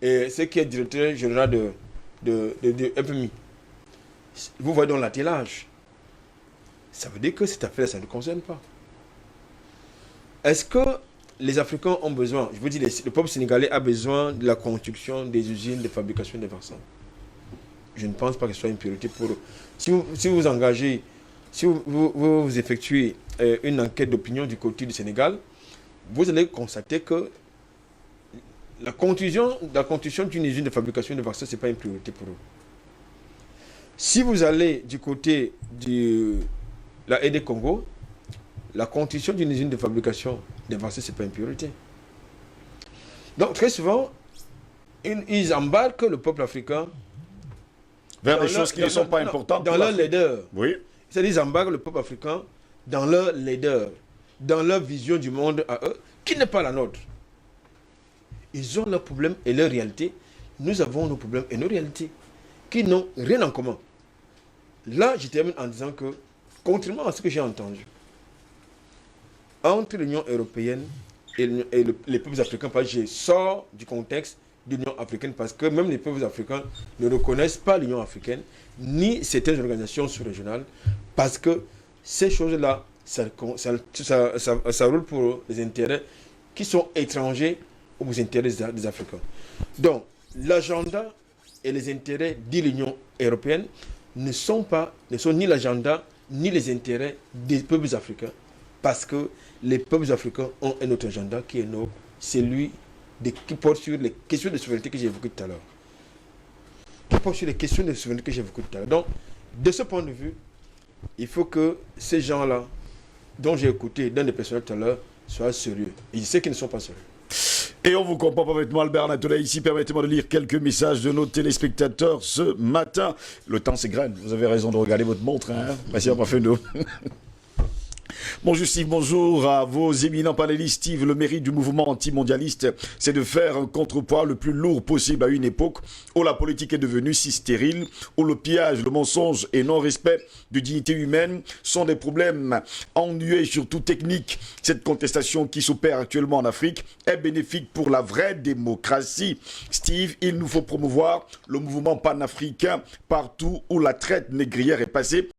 et ce qui est directeur général de FMI. Vous voyez dans l'attelage. Ça veut dire que cette affaire, ça ne concerne pas. Est-ce que les Africains ont besoin, je veux dire, le peuple sénégalais a besoin de la construction des usines de fabrication de vaccins? Je ne pense pas que ce soit une priorité pour eux. Si vous engagez, si vous effectuez une enquête d'opinion du côté du Sénégal, vous allez constater que la construction d'une usine de fabrication de vaccins, ce n'est pas une priorité pour eux. Si vous allez du côté de la RD Congo, la construction d'une usine de fabrication de vaccins, ce n'est pas une priorité. Donc, très souvent, ils embarquent le peuple africain vers des choses qui ne sont pas importantes. Dans leur leader. Oui. C'est-à-dire qu'ils embarquent le peuple africain dans leur leader, dans leur vision du monde à eux, qui n'est pas la nôtre. Ils ont leurs problèmes et leurs réalités. Nous avons nos problèmes et nos réalités, qui n'ont rien en commun. Là, je termine en disant que, contrairement à ce que j'ai entendu, entre l'Union européenne et les peuples africains, parce que je sors du contexte de l'Union africaine, parce que même les peuples africains ne reconnaissent pas l'Union africaine, ni certaines organisations sous-régionales, parce que ces choses-là, ça roule pour les intérêts qui sont étrangers aux intérêts des Africains. Donc, l'agenda et les intérêts de l'Union européenne ne sont ni l'agenda ni les intérêts des peuples africains, parce que les peuples africains ont un autre agenda qui est celui qui porte sur les questions de souveraineté que j'ai évoquées tout à l'heure. Qui porte sur les questions de souveraineté que j'ai évoquées tout à l'heure. Donc, de ce point de vue, il faut que ces gens-là, dont j'ai écouté d'un des personnages tout à l'heure, soient sérieux. Et je sais qu'ils ne sont pas sérieux. Et on vous comprend parfaitement, Albert Natola. Ici, permettez-moi de lire quelques messages de nos téléspectateurs ce matin. Le temps s'égrène. Vous avez raison de regarder votre montre. Hein. Merci à nous. Bonjour Steve, bonjour à vos éminents panélistes. Steve, le mérite du mouvement antimondialiste, c'est de faire un contrepoids le plus lourd possible à une époque où la politique est devenue si stérile, où le pillage, le mensonge et non-respect de dignité humaine sont des problèmes ennuyeux et surtout techniques. Cette contestation qui s'opère actuellement en Afrique est bénéfique pour la vraie démocratie. Steve, il nous faut promouvoir le mouvement panafricain partout où la traite négrière est passée.